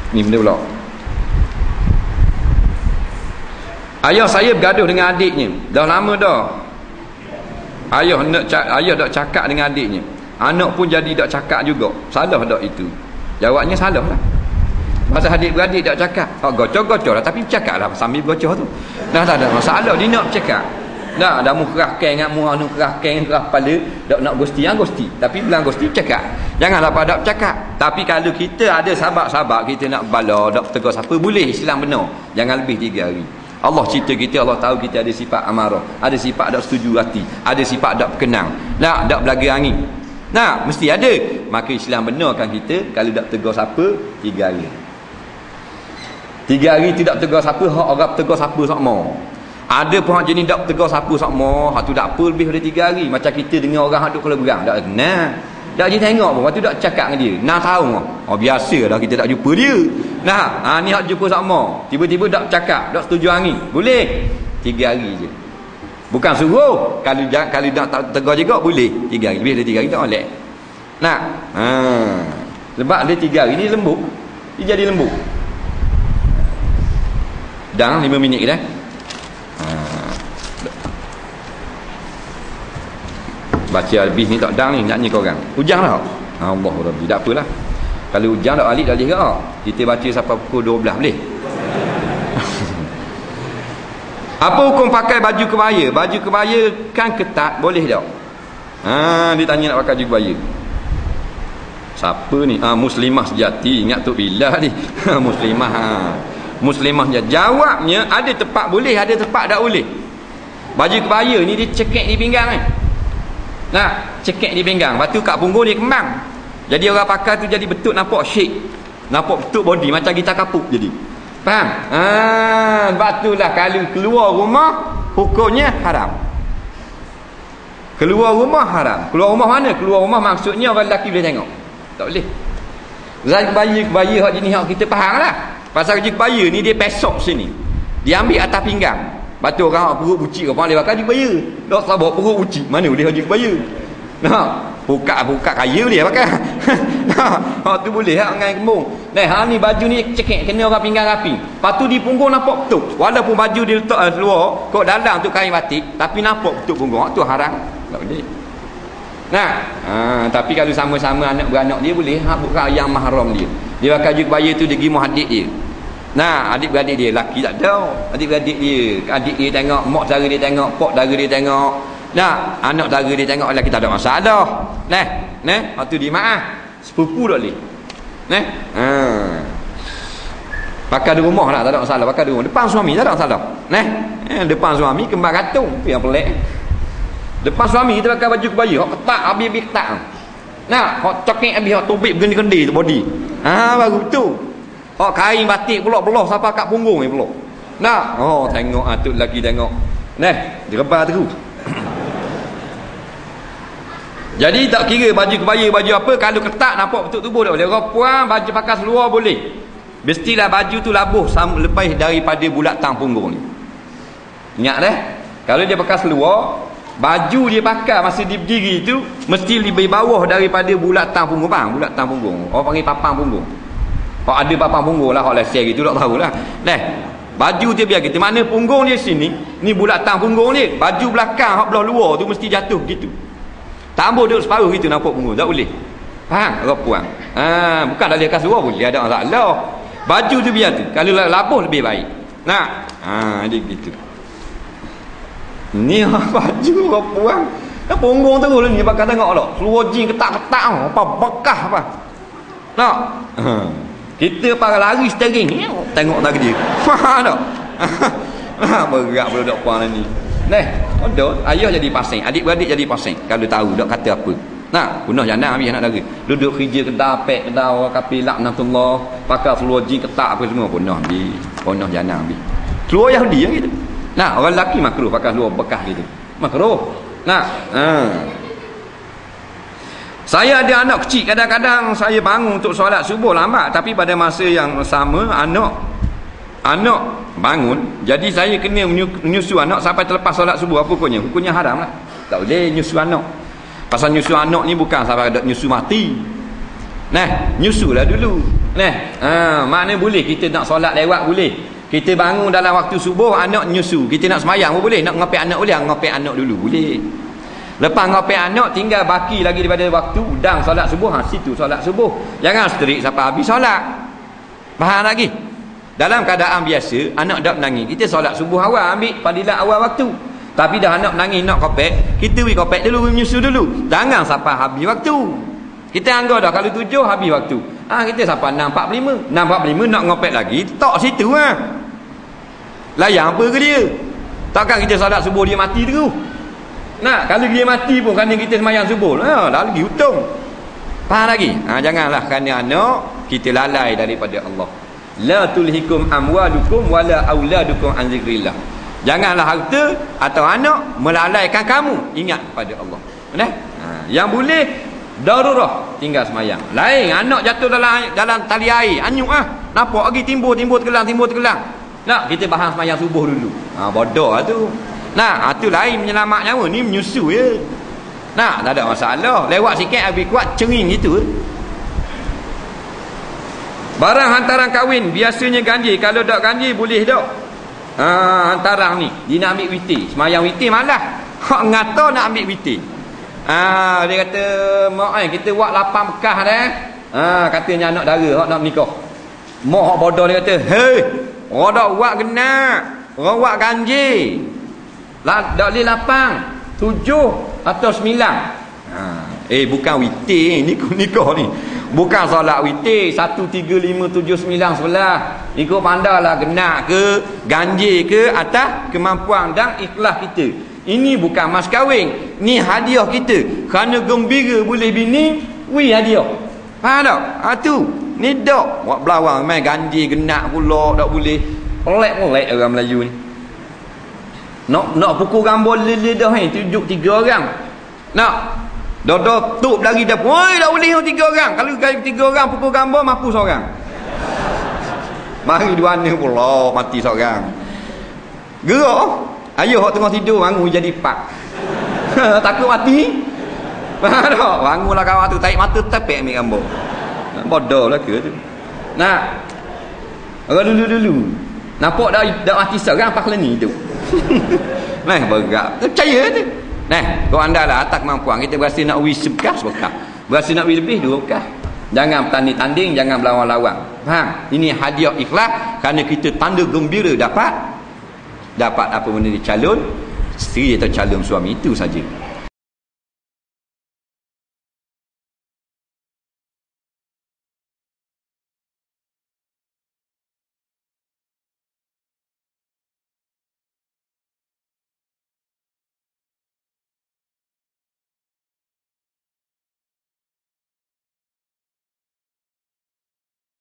Ni benda pula. Ayah saya bergaduh dengan adiknya. Dah lama dah. Ayah dak cakap dengan adiknya. Anak pun jadi dak cakap juga. Salah dak itu? Jawabnya salah lah. Pasal adik-beradik dak cakap. Gocor-gocor lah, tapi bercakap lah sambil gocor tu. Dah tak ada masalah dia nak bercakap. Dah mu kerah keng dengan mu anu kerah keng kerah kepala, dak nak gosti yang gosti. Tapi bilang gosti bercakap. Janganlah pada bercakap. Tapi kalau kita ada sahabat-sahabat kita nak bala, dak tegur siapa, boleh, Islam benar. Jangan lebih 3 hari. Allah cerita kita, Allah tahu kita ada sifat amarah, ada sifat tak setuju hati, ada sifat tak berkenang, tak belaga angin. Mesti ada. Maka Islam benarkan kita kalau tak tegur siapa 3 hari. 3 hari tidak tegur siapa, hak orang tegur siapa sakmo. Ada pun hak jenis tak tegur siapa sakmo, hak tu tak apa lebih daripada 3 hari. Macam kita dengan orang hak duk kalau berang, tak kenal. Tak je tengok pun, lepas tu tak cakap dengan dia. Nak tahu biasa dah kita tak jumpa dia. Ni hak jumpa sakmo, tiba-tiba tak cakap, tak setuju angin. Boleh 3 hari je. Bukan suruh. Kalau nak tegur juga boleh 3 hari. Lebih dari 3 hari tak boleh. Sebab dia 3 hari ni lembut, dia jadi lembut. Dah 5 minit dah. Baca habis ni tak dang ni, naknya korang hujang dah. Allah Rabbi, tak apalah. Kalau hujang tak balik tak boleh ke? Kita baca sampai pukul 12 boleh. Apa hukum pakai baju kebaya? Baju kebaya kan ketat, boleh tak? Dia tanya nak pakai baju kebaya. Siapa ni? Muslimah sejati. Ingat tu bila ni. Muslimah. Muslimah je. Jawabnya ada tempat boleh, ada tempat tak boleh. Baju kebaya ni dia cekek di pinggang kan. Cekek di pinggang. Lepas tu kat punggung dia kembang. Jadi orang pakai tu jadi betul nampak shape. Nampak betul body macam gitar kapuk jadi. Faham? Sebab itulah kalau keluar rumah hukumnya haram. Keluar rumah haram. Keluar rumah mana? Keluar rumah maksudnya orang lelaki boleh tengok. Tak boleh. Baju kebaya hak jenis hak kita faham lah. Pasal baju kebaya ni dia pesok sini. Dia ambil atas pinggang. Lepas tu orang perut bucik orang boleh pakai baju kebaya. Tak sabar perut bucik. Mana boleh baju kebaya? Buka kaya boleh pakai. Hak tu boleh hak dengan kembung. Ni baju ni cekek kena orang pinggang rapi. Lepas tu di punggung nampak betul. Walaupun baju dia letak luar, kok dalam tu kain batik, tapi nampak betul punggung. Hak tu haram. Tak boleh. Tapi kalau sama-sama anak beranak dia boleh. Hak bukan yang mahram dia. Dia pakai baju kebaya tu dia pergi muhad adik dia. Adik-beradik dia, laki tak ada. Adik-beradik dia, adik dia tengok, mak saudara dia tengok, pak saudara dia tengok. Anak saudara dia tengok, lelaki tak ada masalah. Waktu dia maaf, sepupu tak boleh. Pakai di rumah lah tak ada masalah, pakai di rumah. Depan suami tak ada masalah. Depan suami kembar gantung, tu yang pelik. Depan suami kita pakai baju kebaya, ketat, habis ketat. Nak hok cokek habis hok tubik bergendi-gendi tu body. Baru tu. Hok kain batik pula belah sampai kat punggung ni pula. Nak tengok tu lagi tengok. Nah, direbar terus. Jadi tak kira baju kebaya baju apa, kalau ketat nampak betul tubuh tak boleh. Orang puan baju pakai seluar boleh. Mestilah baju tu labuh lepas daripada bulatan punggung ni. Ingat dah. Kalau dia pakai seluar, baju dia pakai masa dia berdiri tu mesti lebih bawah daripada bulatan punggung, bang. Bulatan punggung. Orang panggil papang punggung. Kalau ada papang punggung lah, kalau share gitu tak tahulah. Dah. Baju dia biar gitu. Mana punggung dia sini, ni bulatan punggung dia. Baju belakang hak belah luar tu mesti jatuh gitu. Tambah duduk separuh gitu nampak punggung. Tak boleh. Faham? Orang puan. Bukan dah lihat seluar boleh. Ada masalah. Baju tu biar tu. Kalau labuh lebih baik. Nak? Dia gitu. Ni baju orang puan. Punggung terus lah ni. Bakal tengok tak. Seluar jin ketak-ketak. Apa bekas apa. Nak? Kita para lari steering. Tengok tak dia. Faham tak? Berat budak puan ni. Ayah jadi pasang, adik-beradik jadi pasang. Kalau tahu tak kata apa. Nah, punah jana habis anak dara. Duduk kerja kedai pek kedai orang kafir laknatullah, pakai seluar jin ketak apa semua punah habis. Punah jana habis. Seluar Yahudi yang gitu. Nah, orang lelaki makruh pakai seluar bekas gitu. Makruh. Nah, Saya ada anak kecil, kadang-kadang saya bangun untuk solat subuh lambat, tapi pada masa yang sama anak bangun, jadi saya kena menyusu anak sampai terlepas solat subuh. Apa hukumnya? Hukumnya haram lah. Tak boleh nyusu anak. Pasal nyusu anak ni bukan sampai ada nyusu mati. Nyusulah dulu. Makna boleh kita nak solat lewat boleh. Kita bangun dalam waktu subuh, anak nyusu. Kita nak semayang pun boleh. Nak ngopek anak boleh, ngopek anak dulu boleh. Lepas ngopek anak tinggal baki lagi daripada waktu udang solat subuh, situ solat subuh. Jangan strik sampai habis solat. Faham lagi? Dalam keadaan biasa, anak dak menangis, kita solat subuh awal, ambil fadilat awal waktu. Tapi dah anak menangis nak kopek, kita kopek dulu, menyusu dulu. Jangan sampai habis waktu. Kita anggap dah kalau 7 habis waktu. Kita sampai 6.45. 6.45 nak ngopek lagi, tak situ layan apa ke dia? Takkan kita solat subuh dia mati terus. Kalau dia mati pun kerana kita semayang subuh, dah lagi untung. Faham lagi? Janganlah kerana anak kita lalai daripada Allah. La tulhikum amwalukum wala auladukum an zikrillah. Janganlah harta atau anak melalaikan kamu ingat pada Allah. Yang boleh darurah tinggal semayang. Lain anak jatuh dalam tali air, anyuk nampak lagi timbul tegelang. Nak kita bahas semayang subuh dulu. Bodoh tu. Tu lain menyelamat nyawa, ni menyusu je. Tak ada masalah. Lewat sikit habis kuat cering gitu. Barang hantaran kahwin biasanya ganjil. Kalau tak ganjil boleh tak? Hantaran ni dia nak ambil witir. Semayang witir malah. Hak ngata nak ambil witir. Dia kata mak kita buat 8 bekas dah. Katanya anak dara hak nak menikah. Mak hak bodoh dia kata, "Hei, orang dak buat genak. Orang buat ganjil. Tak boleh 8, 7 atau 9." Bukan witir ni nikah ni. Bukan solat witir 1, 3, 5, 7, 9, 11. Ikut pandanglah genak ke, ganjil ke, atas kemampuan dan ikhlas kita. Ini bukan mas kahwin, ni hadiah kita. Kerana gembira boleh bini, hadiah. Faham tak? Tu ni dak buat belawang main ganjil genak pula tak boleh. Pelik-pelik orang Melayu ni. Nak pukul gambar lele dah tunjuk 3 orang. Nak Dodo tup lagi dah. Woi, tak boleh 3 orang. Kalau 3 orang pukul gambar mampu seorang. Mari 2 ni pula mati seorang. Gerak. Ayah hok tengah tidur bangun jadi 4. Takut mati. Faham tak? Bangunlah kawan tu tarik mata tepek ambil gambar. Bodohlah ke tu. Orang dulu. Nampak dah mati seorang apa keleni tu. Berat. Percaya tu. Kalau anda lah atas kemampuan, kita berasa nak wis bekas. Berasa nak wis lebih 2 bekas. Jangan tanding, jangan berlawan-lawan. Faham? Ini hadiah ikhlas kerana kita tanda gembira dapat apa benda ni, calon isteri atau calon suami, itu saja.